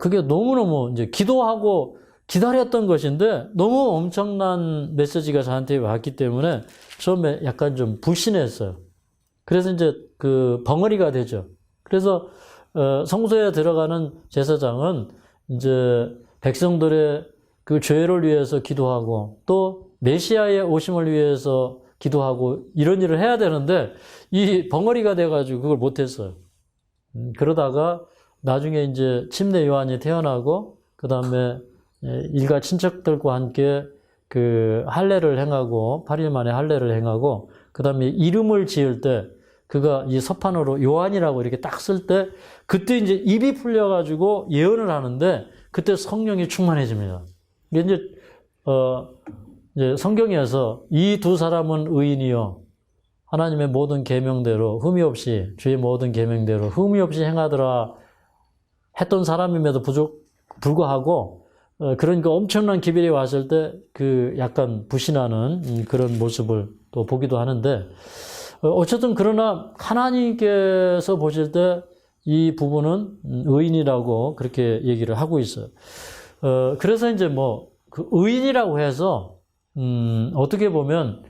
그게 너무너무 이제 기도하고 기다렸던 것인데 너무 엄청난 메시지가 저한테 왔기 때문에 처음에 약간 좀 불신했어요. 그래서 이제 그 벙어리가 되죠. 그래서 성소에 들어가는 제사장은 이제 백성들의 그 죄를 위해서 기도하고 또 메시아의 오심을 위해서 기도하고 이런 일을 해야 되는데 이 벙어리가 돼가지고 그걸 못했어요. 그러다가 나중에 이제 침례 요한이 태어나고 그 다음에 일가 친척들과 함께 그 할례를 행하고 8일 만에 할례를 행하고 그 다음에 이름을 지을 때 그가 이 서판으로 요한이라고 이렇게 딱 쓸 때 그때 이제 입이 풀려가지고 예언을 하는데 그때 성령이 충만해집니다. 이게 이제 성경에서 이 두 사람은 의인이요 하나님의 모든 계명대로 흠이 없이 주의 모든 계명대로 흠이 없이 행하더라 했던 사람임에도 불구하고 그러니까 엄청난 기별이 왔을 때 그 약간 불신하는 그런 모습을 또 보기도 하는데 어쨌든 그러나 하나님께서 보실 때 이 부분은 의인이라고 그렇게 얘기를 하고 있어요. 그래서 이제 뭐 그 의인이라고 해서 어떻게 보면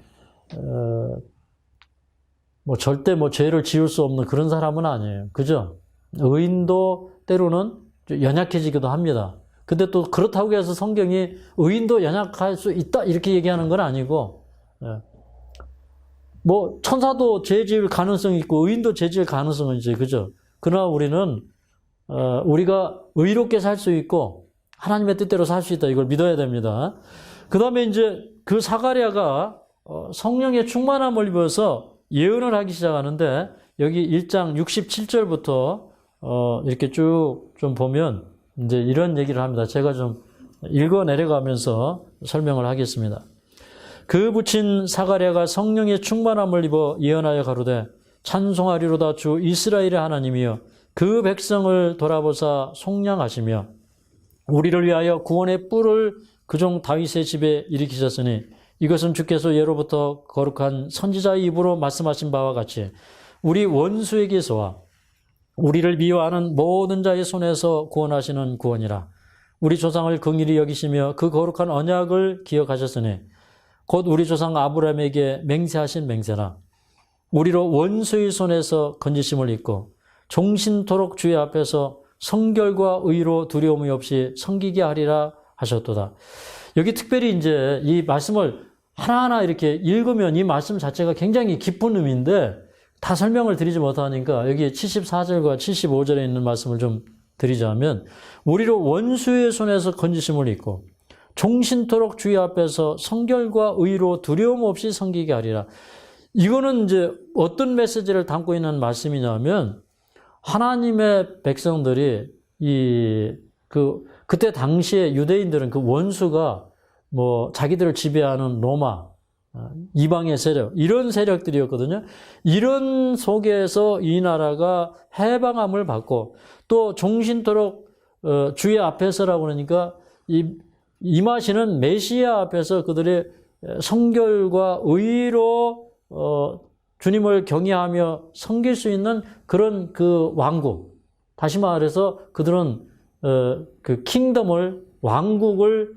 뭐 절대 뭐 죄를 지을 수 없는 그런 사람은 아니에요. 그죠? 의인도 때로는 연약해지기도 합니다. 근데 또 그렇다고 해서 성경이 의인도 연약할 수 있다 이렇게 얘기하는 건 아니고 뭐 천사도 죄 지을 가능성이 있고 의인도 죄 지을 가능성은 이제 그죠? 그러나 우리는 우리가 의롭게 살 수 있고 하나님의 뜻대로 살 수 있다 이걸 믿어야 됩니다. 그 다음에 이제 그 사가랴가 성령의 충만함을 입어서 예언을 하기 시작하는데 여기 1장 67절부터 이렇게 쭉 좀 보면 이제 이런 얘기를 합니다. 제가 좀 읽어 내려가면서 설명을 하겠습니다. 그 붙인 사가랴가 성령의 충만함을 입어 예언하여 가로되 찬송하리로다 주 이스라엘의 하나님이여 그 백성을 돌아보사 속량하시며 우리를 위하여 구원의 뿔을 그종 다윗의 집에 일으키셨으니 이것은 주께서 예로부터 거룩한 선지자의 입으로 말씀하신 바와 같이 우리 원수에게서와 우리를 미워하는 모든 자의 손에서 구원하시는 구원이라. 우리 조상을 긍휼히 여기시며 그 거룩한 언약을 기억하셨으니 곧 우리 조상 아브라함에게 맹세하신 맹세라. 우리로 원수의 손에서 건지심을 입고 종신토록 주의 앞에서 성결과 의로 두려움이 없이 섬기게 하리라 하셨도다. 여기 특별히 이제 이 말씀을 하나하나 이렇게 읽으면 이 말씀 자체가 굉장히 깊은 의미인데 다 설명을 드리지 못하니까 여기 74절과 75절에 있는 말씀을 좀 드리자면 우리로 원수의 손에서 건지심을 입고 종신토록 주의 앞에서 성결과 의로 두려움 없이 섬기게 하리라. 이거는 이제 어떤 메시지를 담고 있는 말씀이냐면 하나님의 백성들이 그때 당시에 유대인들은 그 원수가 뭐 자기들을 지배하는 로마, 이방의 세력, 이런 세력들이었거든요. 이런 속에서 이 나라가 해방함을 받고 또 종신토록 주의 앞에서라고 그러니까 임하시는 메시아 앞에서 그들의 성결과 의로 주님을 경외하며 섬길 수 있는 그런 그 왕국. 다시 말해서 그들은 그 킹덤을 왕국을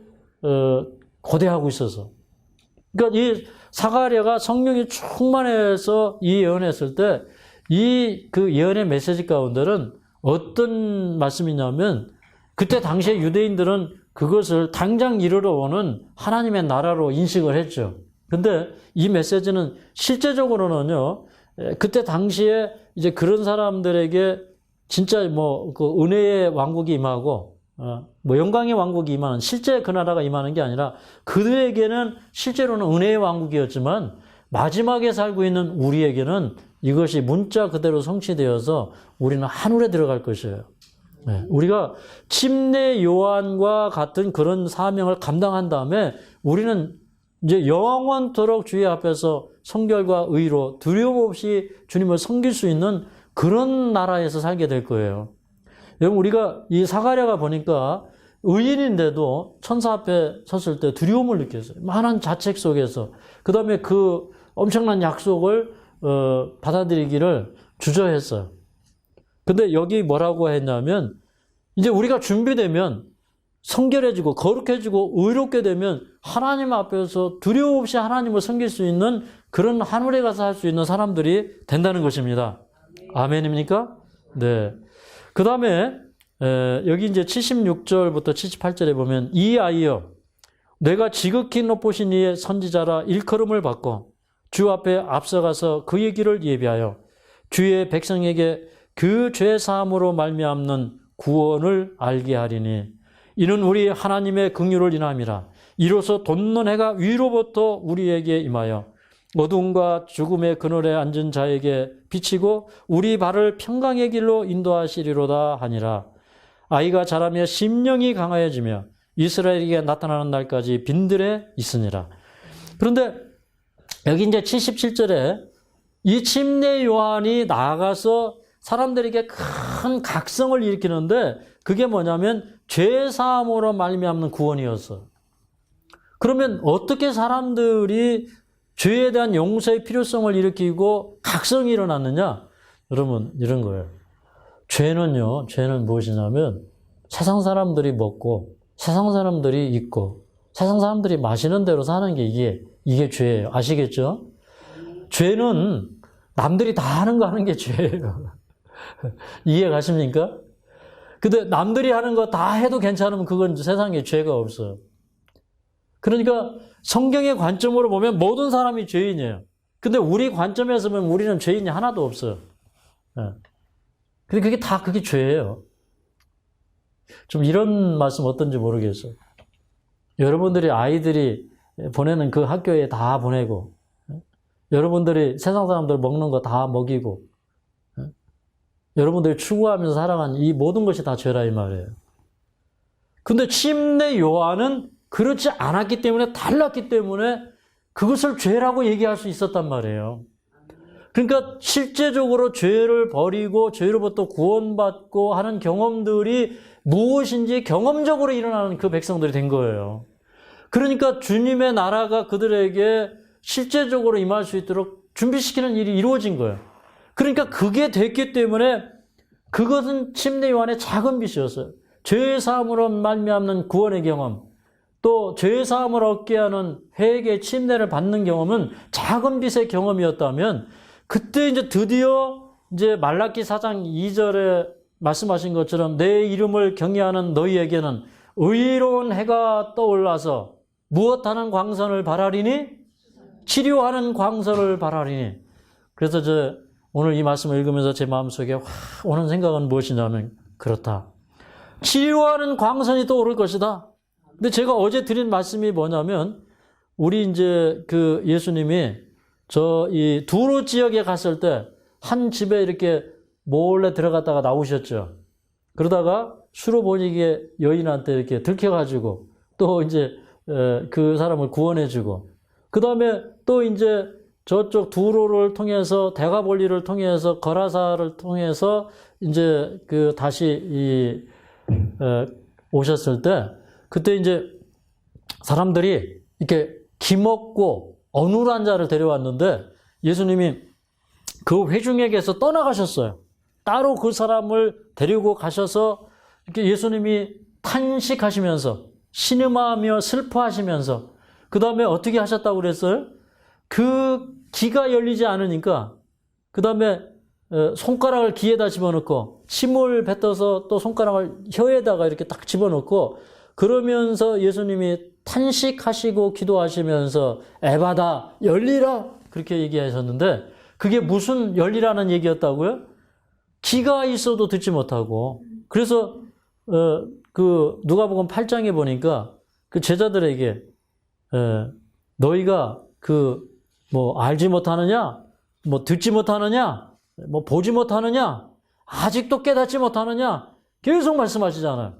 고대하고 있어서. 그러니까 이 사가랴가 성령이 충만해서 이 예언했을 때 이 그 예언의 메시지 가운데는 어떤 말씀이냐면 그때 당시에 유대인들은 그것을 당장 이르러 오는 하나님의 나라로 인식을 했죠. 근데 이 메시지는 실제적으로는요, 그때 당시에 이제 그런 사람들에게 진짜 뭐 그 은혜의 왕국이 임하고, 뭐 영광의 왕국이 임하는, 실제 그 나라가 임하는 게 아니라 그들에게는 실제로는 은혜의 왕국이었지만 마지막에 살고 있는 우리에게는 이것이 문자 그대로 성취되어서 우리는 하늘에 들어갈 것이에요. 네, 우리가 침례 요한과 같은 그런 사명을 감당한 다음에 우리는 이제 영원토록 주의 앞에서 성결과 의로 두려움 없이 주님을 섬길 수 있는 그런 나라에서 살게 될 거예요. 여러분 우리가 이 사가랴가 보니까 의인인데도 천사 앞에 섰을 때 두려움을 느꼈어요. 많은 자책 속에서. 그 다음에 그 엄청난 약속을 받아들이기를 주저했어요. 근데 여기 뭐라고 했냐면 이제 우리가 준비되면 성결해지고 거룩해지고 의롭게 되면 하나님 앞에서 두려움 없이 하나님을 섬길 수 있는 그런 하늘에 가서 할 수 있는 사람들이 된다는 것입니다. 아멘입니까? 네. 그 다음에 여기 이제 76절부터 78절에 보면 이 아이여 내가 지극히 높으신 이의 선지자라 일컬음을 받고 주 앞에 앞서가서 그의 길을 예비하여 주의 백성에게 그 죄 사함으로 말미암는 구원을 알게 하리니 이는 우리 하나님의 긍휼을 인함이라. 이로써 돋는 해가 위로부터 우리에게 임하여 어두움과 죽음의 그늘에 앉은 자에게 비치고 우리 발을 평강의 길로 인도하시리로다 하니라. 아이가 자라며 심령이 강하여지며 이스라엘에게 나타나는 날까지 빈들에 있으니라. 그런데 여기 이제 77절에 이 침례 요한이 나아가서 사람들에게 큰 각성을 일으키는데 그게 뭐냐면 죄 사함으로 말미암는 구원이었어. 그러면 어떻게 사람들이 죄에 대한 용서의 필요성을 일으키고 각성이 일어났느냐? 여러분 이런 거예요. 죄는 무엇이냐면 세상 사람들이 먹고 세상 사람들이 입고 세상 사람들이 마시는 대로 사는 게 이게 죄예요. 아시겠죠? 죄는 남들이 다 하는 거 하는 게 죄예요. 이해 가십니까? 근데 남들이 하는 거 다 해도 괜찮으면 그건 세상에 죄가 없어요. 그러니까 성경의 관점으로 보면 모든 사람이 죄인이에요. 근데 우리 관점에서 보면 우리는 죄인이 하나도 없어요. 근데 그게 죄예요. 좀 이런 말씀 어떤지 모르겠어요. 여러분들이 아이들이 보내는 그 학교에 다 보내고 여러분들이 세상 사람들 먹는 거 다 먹이고 여러분들이 추구하면서 살아가는 이 모든 것이 다 죄라 이 말이에요. 근데 침례 요한은 그렇지 않았기 때문에 달랐기 때문에 그것을 죄라고 얘기할 수 있었단 말이에요. 그러니까 실제적으로 죄를 버리고 죄로부터 구원받고 하는 경험들이 무엇인지 경험적으로 일어나는 그 백성들이 된 거예요. 그러니까 주님의 나라가 그들에게 실제적으로 임할 수 있도록 준비시키는 일이 이루어진 거예요. 그러니까 그게 됐기 때문에 그것은 침례 요한의 작은 빛이었어요. 죄의 사함으로 말미암는 구원의 경험, 또 죄의 사함을 얻게 하는 회개의 침례를 받는 경험은 작은 빛의 경험이었다면 그때 이제 드디어 이제 말라기 4장 2절에 말씀하신 것처럼 내 이름을 경외하는 너희에게는 의로운 해가 떠올라서 무엇하는 광선을 발하리니? 치료하는 광선을 발하리니. 그래서 오늘 이 말씀을 읽으면서 제 마음속에 확 오는 생각은 무엇이냐면 그렇다. 치료하는 광선이 떠오를 것이다. 근데 제가 어제 드린 말씀이 뭐냐면 우리 이제 그 예수님이 이 두로 지역에 갔을 때 한 집에 이렇게 몰래 들어갔다가 나오셨죠. 그러다가 수로보니게 여인한테 이렇게 들켜가지고 또 이제 그 사람을 구원해주고 그 다음에 또 이제 저쪽 두로를 통해서 대가볼리를 통해서 거라사를 통해서 이제 그 다시 오셨을 때 그때 이제 사람들이 이렇게 기먹고 어눌한 자를 데려왔는데 예수님이 그 회중에게서 떠나가셨어요. 따로 그 사람을 데리고 가셔서 이렇게 예수님이 탄식하시면서 신음하며 슬퍼하시면서 그 다음에 어떻게 하셨다고 그랬어요? 그 귀가 열리지 않으니까 그 다음에 손가락을 귀에다 집어넣고 침을 뱉어서 또 손가락을 혀에다가 이렇게 딱 집어넣고 그러면서 예수님이 탄식하시고 기도하시면서 에바다 열리라 그렇게 얘기하셨는데 그게 무슨 열리라는 얘기였다고요? 귀가 있어도 듣지 못하고 그래서 그 누가복음 8장에 보니까 그 제자들에게 너희가 뭐 알지 못하느냐, 뭐 듣지 못하느냐, 뭐 보지 못하느냐, 아직도 깨닫지 못하느냐 계속 말씀하시잖아요.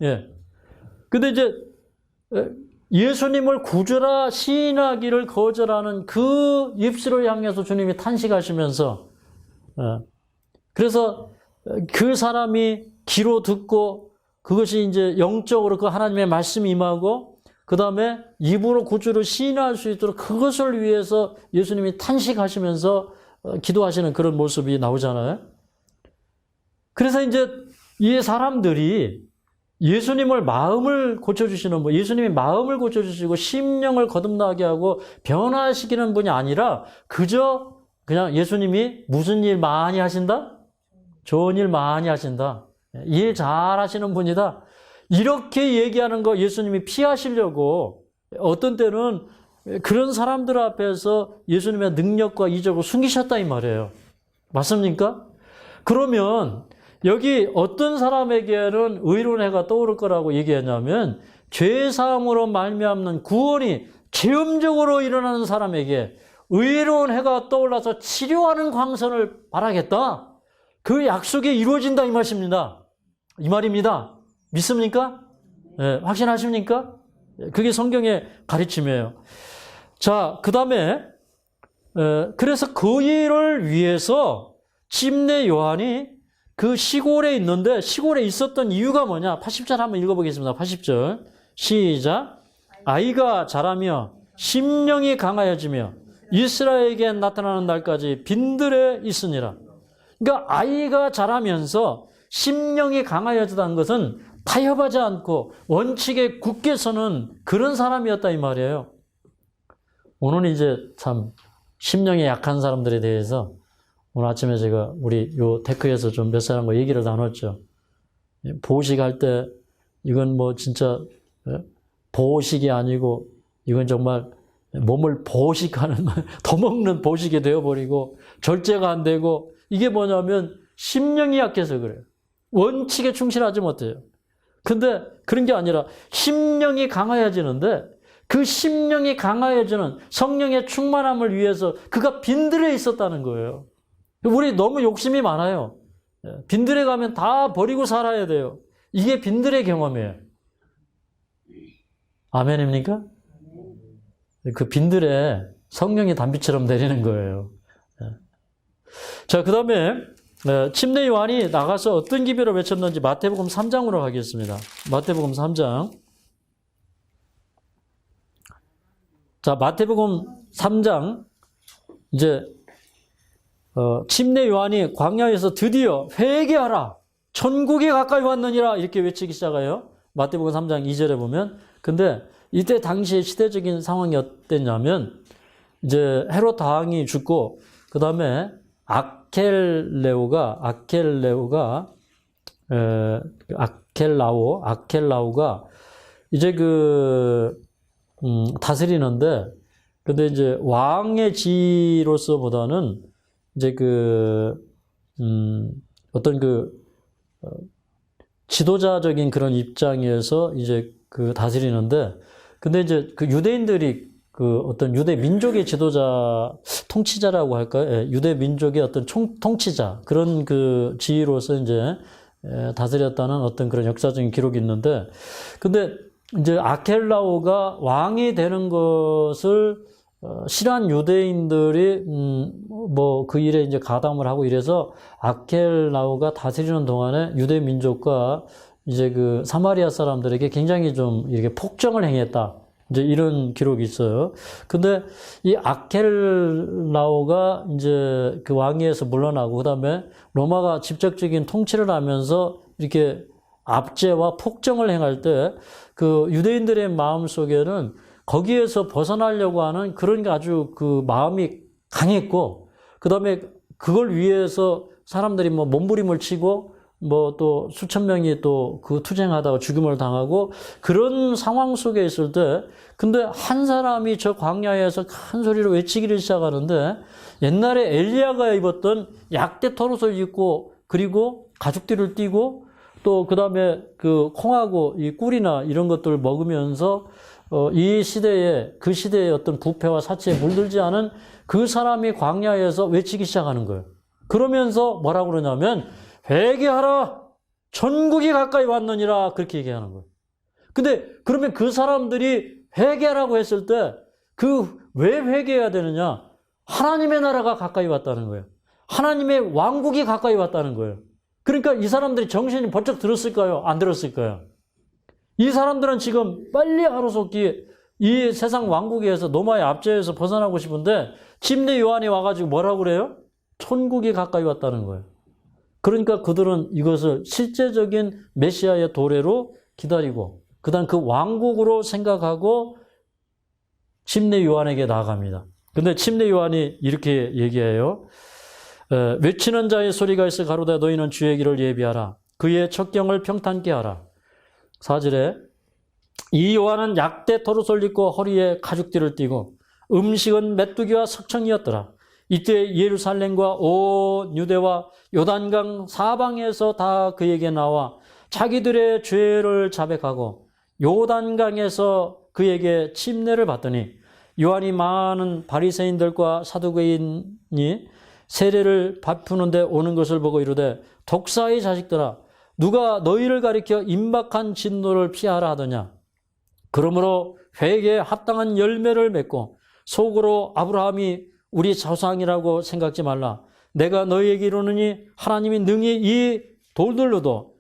예. 근데 이제 예수님을 구주라 시인하기를 거절하는 그 입술을 향해서 주님이 탄식하시면서 그래서 그 사람이 귀로 듣고 그것이 이제 영적으로 그 하나님의 말씀이 임하고 그 다음에 입으로 구주를 시인할 수 있도록 그것을 위해서 예수님이 탄식하시면서 기도하시는 그런 모습이 나오잖아요. 그래서 이제 이 사람들이 예수님을 마음을 고쳐주시는 분, 예수님이 마음을 고쳐주시고 심령을 거듭나게 하고 변화시키는 분이 아니라 그저 그냥 예수님이 무슨 일 많이 하신다? 좋은 일 많이 하신다. 일 잘 하시는 분이다. 이렇게 얘기하는 거 예수님이 피하시려고 어떤 때는 그런 사람들 앞에서 예수님의 능력과 이적을 숨기셨다 이 말이에요. 맞습니까? 그러면 여기 어떤 사람에게는 의로운 해가 떠오를 거라고 얘기했냐면 죄사함으로 말미암는 구원이 체험적으로 일어나는 사람에게 의로운 해가 떠올라서 치료하는 광선을 바라겠다. 그 약속이 이루어진다 이 말입니다. 이 말입니다. 믿습니까? 네, 확신하십니까? 그게 성경의 가르침이에요. 자, 그 다음에 그래서 그 일을 위해서 침례 요한이 그 시골에 있는데 시골에 있었던 이유가 뭐냐? 80절 한번 읽어보겠습니다. 80절 시작. 아이가 자라며 심령이 강하여지며 이스라엘에게 나타나는 날까지 빈들에 있으니라. 그러니까 아이가 자라면서 심령이 강하여지다는 것은 타협하지 않고 원칙에 굳게 서는 그런 사람이었다 이 말이에요. 오늘 이제 참 심령이 약한 사람들에 대해서 오늘 아침에 제가 우리 요 테크에서 좀 몇 사람과 얘기를 나눴죠. 보식할 때 이건 뭐 진짜 보식이 아니고 이건 정말 몸을 보식하는 더 먹는 보식이 되어버리고 절제가 안 되고 이게 뭐냐면 심령이 약해서 그래요. 원칙에 충실하지 못해요. 근데 그런 게 아니라 심령이 강해지는데 그 심령이 강해지는 성령의 충만함을 위해서 그가 빈들에 있었다는 거예요. 우리 너무 욕심이 많아요. 빈들에 가면 다 버리고 살아야 돼요. 이게 빈들의 경험이에요. 아멘입니까? 그 빈들에 성령이 단비처럼 내리는 거예요. 자, 그 다음에 침례 요한이 나가서 어떤 기별을 외쳤는지 마태복음 3장으로 가겠습니다. 마태복음 3장. 자, 마태복음 3장 이제 침례 요한이 광야에서 드디어 회개하라 천국이 가까이 왔느니라 이렇게 외치기 시작해요. 마태복음 3장 2절에 보면. 근데 이때 당시의 시대적인 상황이 어땠냐면 이제 헤롯 왕이 죽고 그 다음에 아켈라오가 이제 다스리는데 근데 이제 왕의 지로서보다는 이제 지도자적인 그런 입장에서 이제 다스리는데 근데 이제 유대인들이 어떤 유대 민족의 지도자, 통치자라고 할까요? 예, 유대 민족의 어떤 통치자, 그런 지위로서 이제 다스렸다는 어떤 그런 역사적인 기록이 있는데, 근데 이제 아켈라오가 왕이 되는 것을 싫어한 유대인들이 그 일에 이제 가담을 하고 이래서 아켈라오가 다스리는 동안에 유대 민족과 이제 사마리아 사람들에게 굉장히 좀 이렇게 폭정을 행했다. 이제 이런 기록이 있어요. 근데 이 아켈라오가 이제 왕위에서 물러나고 그다음에 로마가 직접적인 통치를 하면서 이렇게 압제와 폭정을 행할 때 유대인들의 마음 속에는 거기에서 벗어나려고 하는 그런 게 아주 마음이 강했고 그다음에 그걸 위해서 사람들이 몸부림을 치고 또 수천 명이 또 투쟁하다가 죽임을 당하고 그런 상황 속에 있을 때 근데 한 사람이 저 광야에서 큰 소리로 외치기를 시작하는데 옛날에 엘리야가 입었던 약대 털옷을 입고 그리고 가죽띠를 띠고 또 그다음에 콩하고 이 꿀이나 이런 것들을 먹으면서 이 시대에 그 시대의 어떤 부패와 사치에 물들지 않은 그 사람이 광야에서 외치기 시작하는 거예요. 그러면서 뭐라고 그러냐면 회개하라 천국이 가까이 왔느니라 그렇게 얘기하는 거예요. 근데 그러면 그 사람들이 회개하라고 했을 때 왜 회개해야 되느냐? 하나님의 나라가 가까이 왔다는 거예요. 하나님의 왕국이 가까이 왔다는 거예요. 그러니까 이 사람들이 정신이 번쩍 들었을까요? 안 들었을까요? 이 사람들은 지금 빨리 하루속히 이 세상 왕국에서 노마의 압제에서 벗어나고 싶은데 침례 요한이 와가지고 뭐라고 그래요? 천국이 가까이 왔다는 거예요. 그러니까 그들은 이것을 실제적인 메시아의 도래로 기다리고 그다음 그 왕국으로 생각하고 침례 요한에게 나아갑니다. 근데 침례 요한이 이렇게 얘기해요. 외치는 자의 소리가 있어 가로되 너희는 주의 길을 예비하라. 그의 첩경을 평탄케 하라. 4절에 이 요한은 약대 털옷을 입고 허리에 가죽띠를 띠고 음식은 메뚜기와 석청이었더라. 이때 예루살렘과 온 유대와 요단강 사방에서 다 그에게 나와 자기들의 죄를 자백하고 요단강에서 그에게 침례를 받더니 요한이 많은 바리새인들과 사두개인이 세례를 베푸는데 오는 것을 보고 이르되 독사의 자식들아 누가 너희를 가리켜 임박한 진노를 피하라 하더냐. 그러므로 회개에 합당한 열매를 맺고 속으로 아브라함이 우리 조상이라고 생각지 말라. 내가 너희에게 이르노니 하나님이 능히 이 돌들로도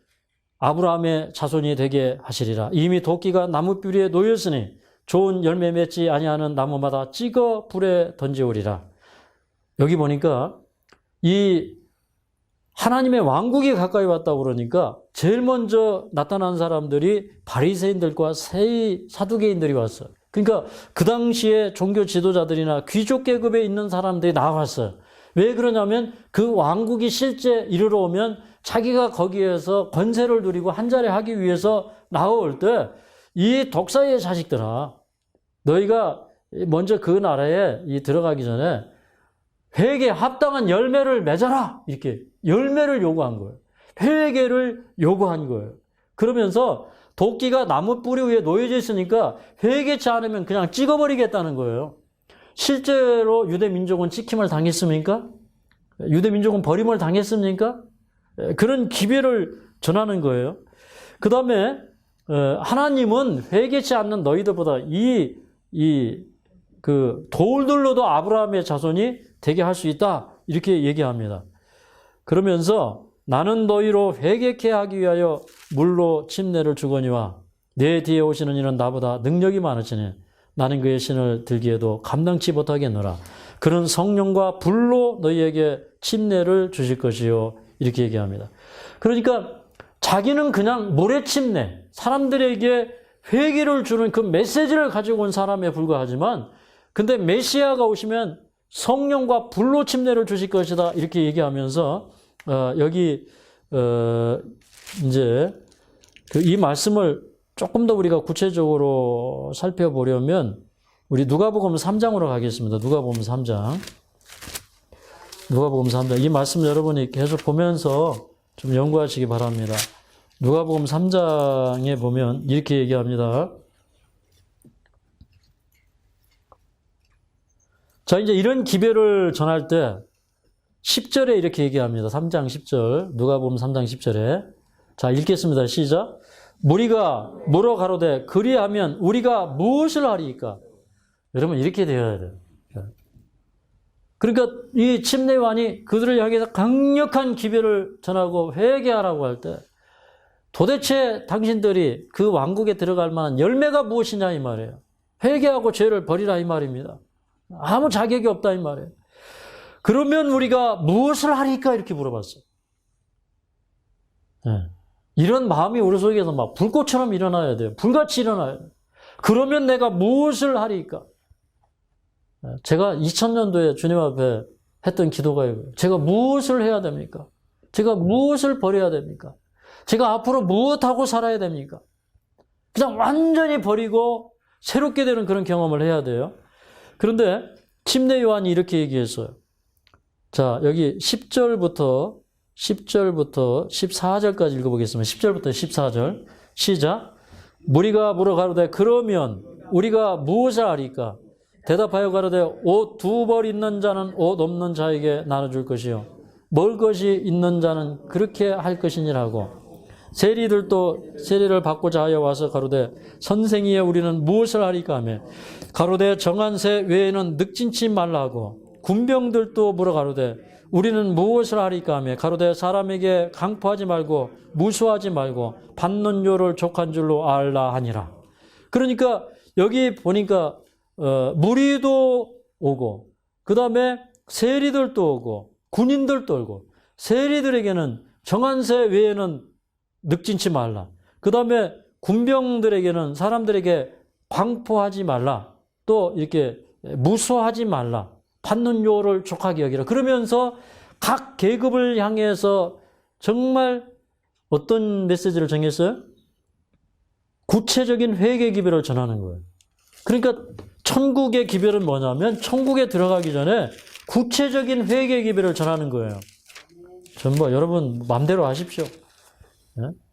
아브라함의 자손이 되게 하시리라. 이미 도끼가 나무 뿌리에 놓였으니 좋은 열매 맺지 아니하는 나무마다 찍어 불에 던지오리라. 여기 보니까 이 하나님의 왕국이 가까이 왔다고 그러니까 제일 먼저 나타난 사람들이 바리새인들과 사두개인들이 왔어요. 그러니까 그 당시에 종교 지도자들이나 귀족 계급에 있는 사람들이 나왔어요. 왜 그러냐면 그 왕국이 실제 이르러 오면 자기가 거기에서 권세를 누리고 한자리 하기 위해서 나올 때 이 독사의 자식들아 너희가 먼저 그 나라에 들어가기 전에 회개에 합당한 열매를 맺어라 이렇게 열매를 요구한 거예요. 회개를 요구한 거예요. 그러면서 도끼가 나무 뿌리 위에 놓여져 있으니까 회개치 않으면 그냥 찍어버리겠다는 거예요. 실제로 유대 민족은 찍힘을 당했습니까? 유대 민족은 버림을 당했습니까? 그런 기별을 전하는 거예요. 그 다음에 하나님은 회개치 않는 너희들보다 그 돌들로도 아브라함의 자손이 되게 할 수 있다 이렇게 얘기합니다. 그러면서 나는 너희로 회개케 하기 위하여 물로 침례를 주거니와 내 뒤에 오시는 이는 나보다 능력이 많으시니 나는 그의 신을 들기에도 감당치 못하겠노라. 그는 성령과 불로 너희에게 침례를 주실 것이요 이렇게 얘기합니다. 그러니까 자기는 그냥 모래침례 사람들에게 회개를 주는 그 메시지를 가지고 온 사람에 불과하지만 근데 메시아가 오시면 성령과 불로 침례를 주실 것이다 이렇게 얘기하면서 여기 이제 이 말씀을 조금 더 우리가 구체적으로 살펴보려면 우리 누가복음 3장으로 가겠습니다. 누가복음 3장. 누가복음 3장. 이 말씀 여러분이 계속 보면서 좀 연구하시기 바랍니다. 누가복음 3장에 보면 이렇게 얘기합니다. 자, 이제 이런 기별을 전할 때 10절에 이렇게 얘기합니다. 3장 10절. 누가복음 3장 10절에. 자, 읽겠습니다. 시작. 무리가 물어 가로되 그리하면 우리가 무엇을 하리이까? 여러분 이렇게 되어야 돼요. 그러니까 이 침례요한이 그들을 향해서 강력한 기별을 전하고 회개하라고 할 때 도대체 당신들이 그 왕국에 들어갈 만한 열매가 무엇이냐 이 말이에요. 회개하고 죄를 버리라 이 말입니다. 아무 자격이 없다 이 말이에요. 그러면 우리가 무엇을 하리까 이렇게 물어봤어요. 네. 이런 마음이 우리 속에서 막 불꽃처럼 일어나야 돼요. 불같이 일어나야 돼요. 그러면 내가 무엇을 하리까? 제가 2000년도에 주님 앞에 했던 기도가 이거예요. 제가 무엇을 해야 됩니까? 제가 무엇을 버려야 됩니까? 제가 앞으로 무엇하고 살아야 됩니까? 그냥 완전히 버리고 새롭게 되는 그런 경험을 해야 돼요. 그런데 침례 요한이 이렇게 얘기했어요. 자, 여기 10절부터 14절까지 읽어보겠습니다. 10절부터 14절 시작. 무리가 물어 가로되 그러면 우리가 무엇을 하리까? 대답하여 가로되 옷 2벌 있는 자는 옷 없는 자에게 나눠줄 것이요 먹을 것이 있는 자는 그렇게 할 것이니라고. 세리들도 세리를 받고자 하여 와서 가로되 선생이여 우리는 무엇을 하리까 하며 가로되 정한 새 외에는 늑진치 말라 하고 군병들도 물어 가로되 우리는 무엇을 하리까 하며 가로되 사람에게 강포하지 말고 무수하지 말고 받는 요를 족한 줄로 알라 하니라. 그러니까 여기 보니까 무리도 오고 그 다음에 세리들도 오고 군인들도 오고 세리들에게는 정한 새 외에는 늑진치 말라. 그 다음에 군병들에게는 사람들에게 광포하지 말라. 또 이렇게 무소하지 말라. 받는 요를 족하게 여기라. 그러면서 각 계급을 향해서 정말 어떤 메시지를 정했어요? 구체적인 회개 기별을 전하는 거예요. 그러니까 천국의 기별은 뭐냐면 천국에 들어가기 전에 구체적인 회개 기별을 전하는 거예요. 전부 여러분 마음대로 하십시오.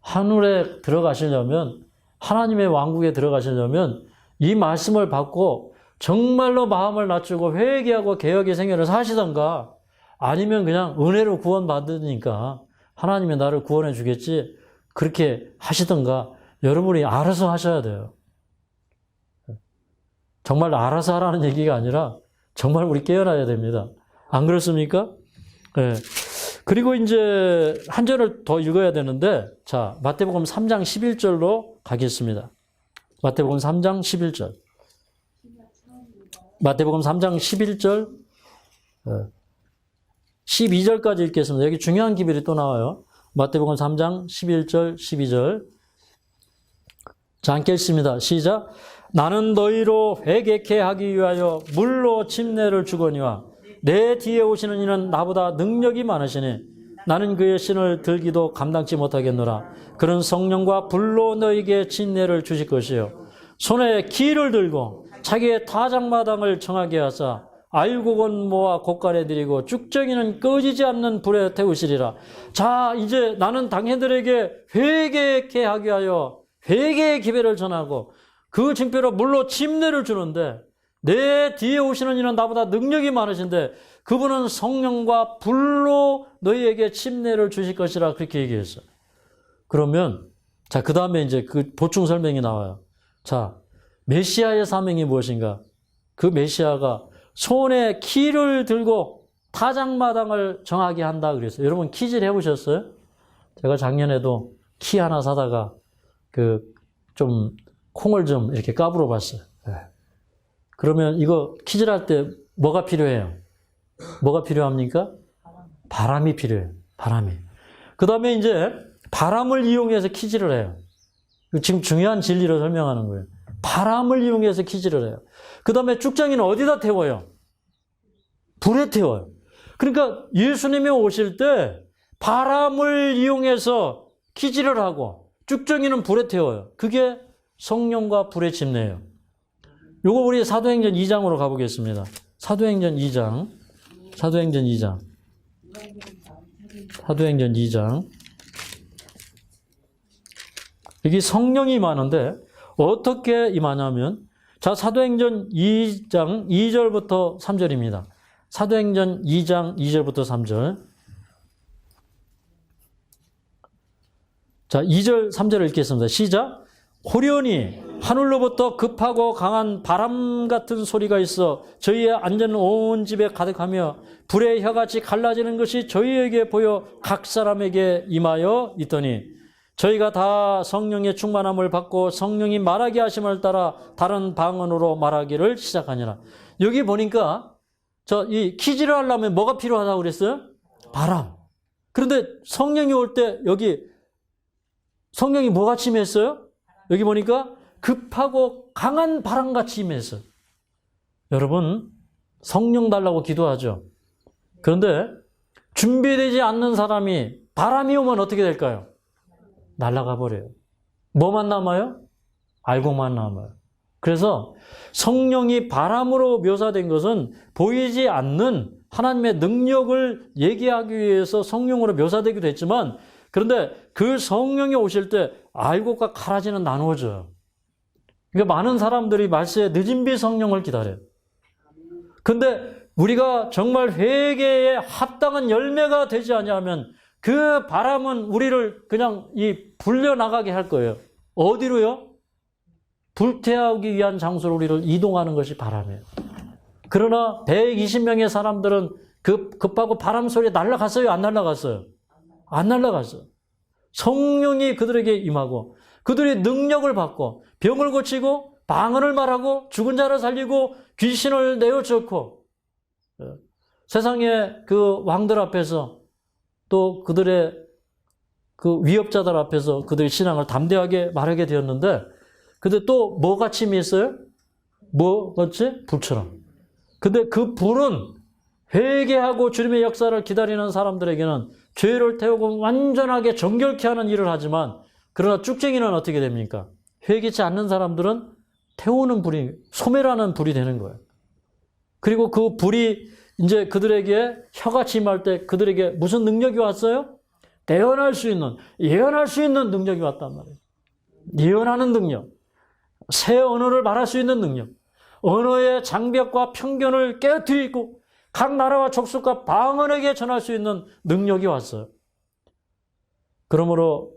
하늘에 들어가시려면 하나님의 왕국에 들어가시려면 이 말씀을 받고 정말로 마음을 낮추고 회개하고 개혁의 생애를 사시던가 아니면 그냥 은혜로 구원받으니까 하나님이 나를 구원해 주겠지 그렇게 하시던가 여러분이 알아서 하셔야 돼요. 정말 알아서 하라는 얘기가 아니라 정말 우리 깨어나야 됩니다. 안 그렇습니까? 네. 그리고 이제 한 절을 더 읽어야 되는데 자 마태복음 3장 11절로 가겠습니다. 마태복음 3장 11절. 마태복음 3장 11절 12절까지 읽겠습니다. 여기 중요한 기별이 또 나와요. 마태복음 3장 11절 12절. 자, 함께 읽습니다. 시작. 나는 너희로 회개케 하기 위하여 물로 침례를 주거니와 내 뒤에 오시는 이는 나보다 능력이 많으시니 나는 그의 신을 들기도 감당치 못하겠노라. 그런 성령과 불로 너희에게 침례를 주실 것이요 손에 키를 들고 자기의 타작마당을 정하게 하사 알곡은 모아 곳간에 들이고 쭉정이는 꺼지지 않는 불에 태우시리라. 자, 이제 나는 당신들에게 회개케 하기 위하여 회개의 기별을 전하고 그 징표로 물로 침례를 주는데 내 뒤에 오시는 이는 나보다 능력이 많으신데 그분은 성령과 불로 너희에게 침례를 주실 것이라 그렇게 얘기했어요. 그러면 자, 그 다음에 이제 그 보충 설명이 나와요. 자, 메시아의 사명이 무엇인가? 그 메시아가 손에 키를 들고 타작마당을 정하게 한다 그랬어요. 여러분 키질 해보셨어요? 제가 작년에도 키 하나 사다가 좀 콩을 좀 이렇게 까불어 봤어요. 네. 그러면 이거 키질할 때 뭐가 필요해요? 뭐가 필요합니까? 바람이 필요해요. 바람이. 그 다음에 이제 바람을 이용해서 키질을 해요. 지금 중요한 진리를 설명하는 거예요. 바람을 이용해서 키질을 해요. 그 다음에 쭉정이는 어디다 태워요? 불에 태워요. 그러니까 예수님이 오실 때 바람을 이용해서 키질을 하고 쭉정이는 불에 태워요. 그게 성령과 불의 침례예요. 요거 우리 사도행전 2장으로 가보겠습니다. 사도행전 2장. 사도행전 2장. 사도행전 2장. 여기 성령이 임하는데 어떻게 임하냐면 자, 사도행전 2장 2절부터 3절입니다. 사도행전 2장 2절부터 3절. 자, 2절 3절을 읽겠습니다. 시작. 호련히 하늘로부터 급하고 강한 바람 같은 소리가 있어 저희의 앉은 온 집에 가득하며 불의 혀같이 갈라지는 것이 저희에게 보여 각 사람에게 임하여 있더니 저희가 다 성령의 충만함을 받고 성령이 말하게 하심을 따라 다른 방언으로 말하기를 시작하니라. 여기 보니까 이 키질을 하려면 뭐가 필요하다고 그랬어요? 바람. 그런데 성령이 올 때 여기 성령이 뭐같이 임했어요? 여기 보니까 급하고 강한 바람같이 임했어요. 여러분 성령 달라고 기도하죠. 그런데 준비되지 않는 사람이 바람이 오면 어떻게 될까요? 날아가 버려요. 뭐만 남아요? 알곡만 남아요. 그래서 성령이 바람으로 묘사된 것은 보이지 않는 하나님의 능력을 얘기하기 위해서 성령으로 묘사되기도 했지만 그런데 그 성령이 오실 때 알곡과 가라지는 나누어져요. 그러니까 많은 사람들이 말세에 늦은 비 성령을 기다려요. 그런데 우리가 정말 회개에 합당한 열매가 되지 않으면 그 바람은 우리를 그냥 불려나가게 할 거예요. 어디로요? 불태우기 위한 장소로 우리를 이동하는 것이 바람이에요. 그러나 120명의 사람들은 급하고 바람 소리에 날아갔어요? 안 날아갔어요? 안 날아갔어요. 성령이 그들에게 임하고 그들의 능력을 받고 병을 고치고 방언을 말하고 죽은 자를 살리고 귀신을 내어쫓고 세상의 그 왕들 앞에서 또 그들의 그 위협자들 앞에서 그들의 신앙을 담대하게 말하게 되었는데, 근데 또 뭐 같이 힘이 있어요? 뭐 같이? 불처럼. 근데 그 불은 회개하고 주님의 역사를 기다리는 사람들에게는 죄를 태우고 완전하게 정결케 하는 일을 하지만, 그러나 쭉쟁이는 어떻게 됩니까? 회개치 않는 사람들은 태우는 불이, 소멸하는 불이 되는 거예요. 그리고 그 불이 이제 그들에게 혀같이 임할 때 그들에게 무슨 능력이 왔어요? 대언할 수 있는, 예언할 수 있는 능력이 왔단 말이에요. 예언하는 능력, 새 언어를 말할 수 있는 능력, 언어의 장벽과 편견을 깨뜨리고 각 나라와 족속과 방언에게 전할 수 있는 능력이 왔어요. 그러므로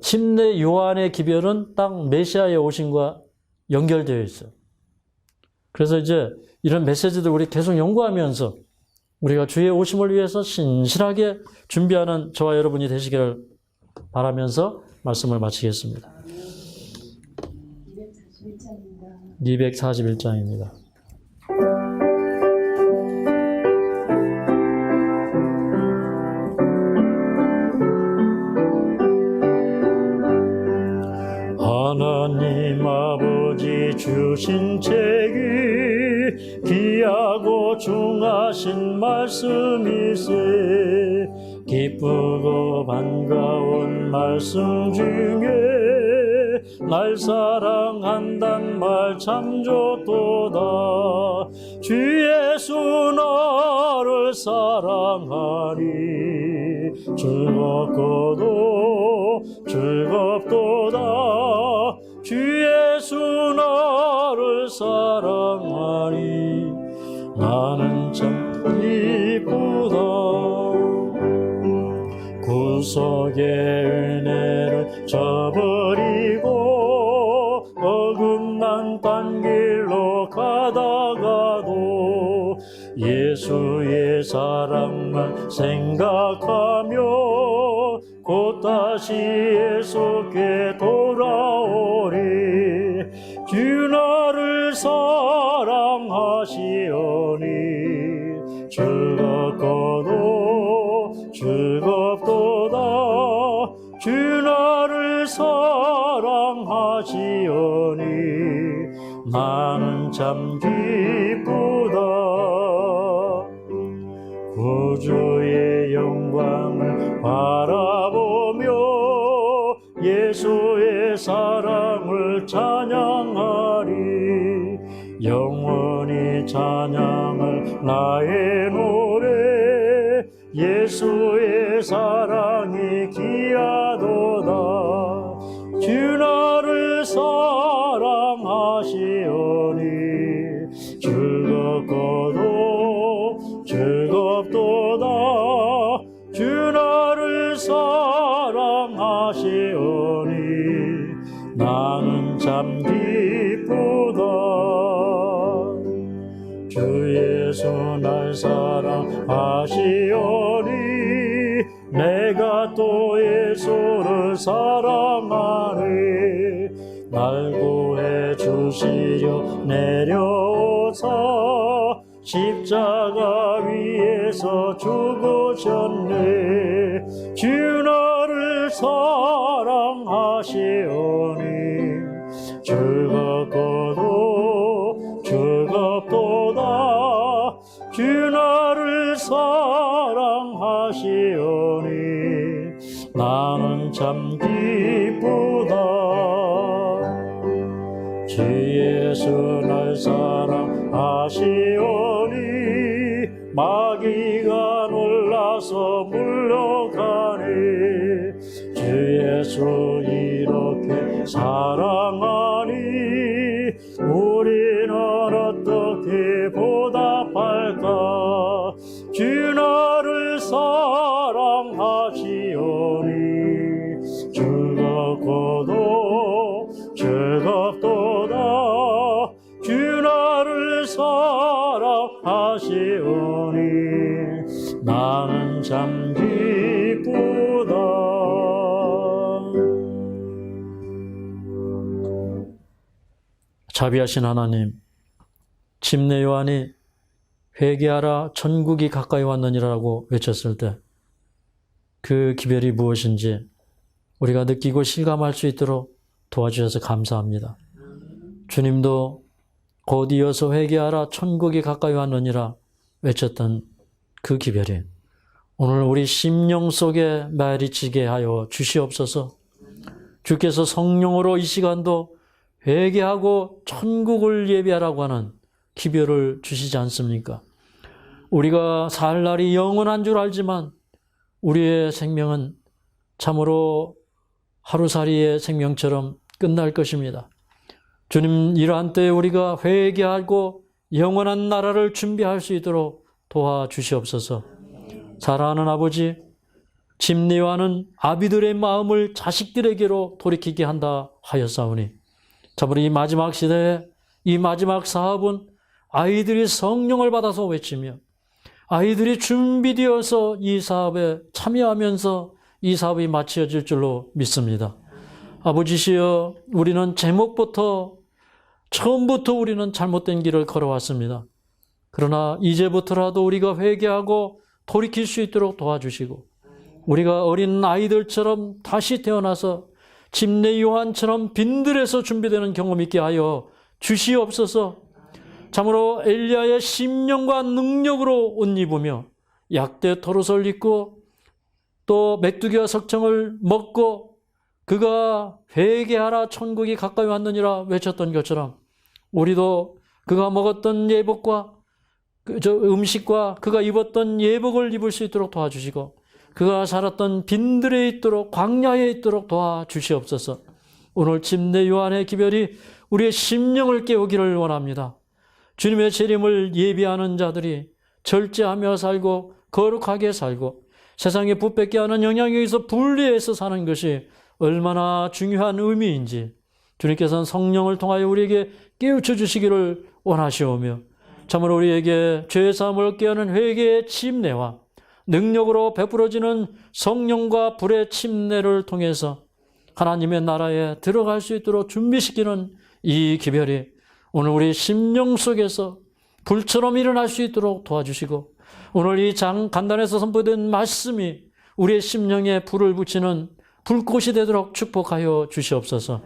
침례 요한의 기별은 딱 메시아의 오심과 연결되어 있어요. 그래서 이제 이런 메시지들 우리 계속 연구하면서 우리가 주의 오심을 위해서 신실하게 준비하는 저와 여러분이 되시기를 바라면서 말씀을 마치겠습니다. 241장입니다. 하나님 아버지 주신 책이 귀하고 중하신 말씀이세. 기쁘고 반가운 말씀 중에 날 사랑한단 말 참 좋도다. 주 예수 너를 사랑하니 즐겁고도 즐겁도다. 주 예수 나를 사랑하니 나는 참 기쁘다. 구속의 은혜를 저버리고 어긋난 딴 길로 가다가도 예수의 사랑만 생각하며 곧 다시 예수께 돌아오리. 주 나를 사랑하시오니 즐겁고도 즐겁도다. 주 나를 사랑하시오니 나는 참 기쁘다. 구주의 영광을 바라보며 예수의 사랑을 찬양하리. 영원히 찬양할 나의 노래. 예수의 사랑이 귀하도다. 주 나를 사랑하시오니 즐겁고도 즐겁도다. 주 나를 사랑하시오니 나는 참 기쁘다. 주 예수 날 사랑하시오니 내가 또 예수를 사랑하리. 날 구해 주시려 내려오사 십자가 위에서 죽으셨네. 주 나를 사랑하시오니 즐겁고도 즐겁도다. 주 나를 사랑하시오니 나는 참 기쁘다. 주 예수 날 사랑하시오니 마귀가 놀라서 물러가네. 주 예수 이렇게 사랑하니 우리는 어떻게 보답할까. 주 나를 사랑하시오니 즐겁고도 즐겁도다. 주 나를 사랑하시오니 나는 참 기쁘다. 자비하신 하나님, 침례 요한이 회개하라 천국이 가까이 왔느니라고 외쳤을 때 그 기별이 무엇인지 우리가 느끼고 실감할 수 있도록 도와주셔서 감사합니다. 주님도 곧 이어서 회개하라 천국이 가까이 왔느니라 외쳤던 그 기별이 오늘 우리 심령 속에 매리치게 하여 주시옵소서. 주께서 성령으로 이 시간도 회개하고 천국을 예비하라고 하는 기별을 주시지 않습니까? 우리가 살 날이 영원한 줄 알지만 우리의 생명은 참으로 하루살이의 생명처럼 끝날 것입니다. 주님, 이러한 때에 우리가 회개하고 영원한 나라를 준비할 수 있도록 도와주시옵소서. 사랑하는 아버지, 집례와는 아비들의 마음을 자식들에게로 돌이키게 한다 하였사오니 참으로 이 마지막 시대에 이 마지막 사업은 아이들이 성령을 받아서 외치며 아이들이 준비되어서 이 사업에 참여하면서 이 사업이 마치어질 줄로 믿습니다. 아버지시여, 우리는 처음부터 우리는 잘못된 길을 걸어왔습니다. 그러나 이제부터라도 우리가 회개하고 돌이킬 수 있도록 도와주시고 우리가 어린 아이들처럼 다시 태어나서 집례 요한처럼 빈들에서 준비되는 경험 있게 하여 주시옵소서. 참으로 엘리야의 심령과 능력으로 옷 입으며 약대 토롯을 입고 또 메뚜기와 석청을 먹고 그가 회개하라 천국이 가까이 왔느니라 외쳤던 것처럼 우리도 그가 먹었던 예복과 음식과 그가 입었던 예복을 입을 수 있도록 도와주시고 그가 살았던 빈들에 있도록 광야에 있도록 도와주시옵소서. 오늘 집례 요한의 기별이 우리의 심령을 깨우기를 원합니다. 주님의 재림을 예비하는 자들이 절제하며 살고 거룩하게 살고 세상에 부패케 하는 영향에서 분리해서 사는 것이 얼마나 중요한 의미인지 주님께서는 성령을 통하여 우리에게 깨우쳐 주시기를 원하시오며 참으로 우리에게 죄사함을 얻게 하는 회개의 침례와 능력으로 베풀어지는 성령과 불의 침례를 통해서 하나님의 나라에 들어갈 수 있도록 준비시키는 이 기별이 오늘 우리 심령 속에서 불처럼 일어날 수 있도록 도와주시고 오늘 이 간단해서 선포된 말씀이 우리의 심령에 불을 붙이는 불꽃이 되도록 축복하여 주시옵소서.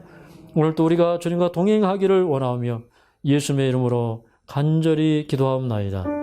오늘 또 우리가 주님과 동행하기를 원하오며 예수님의 이름으로 간절히 기도하옵나이다.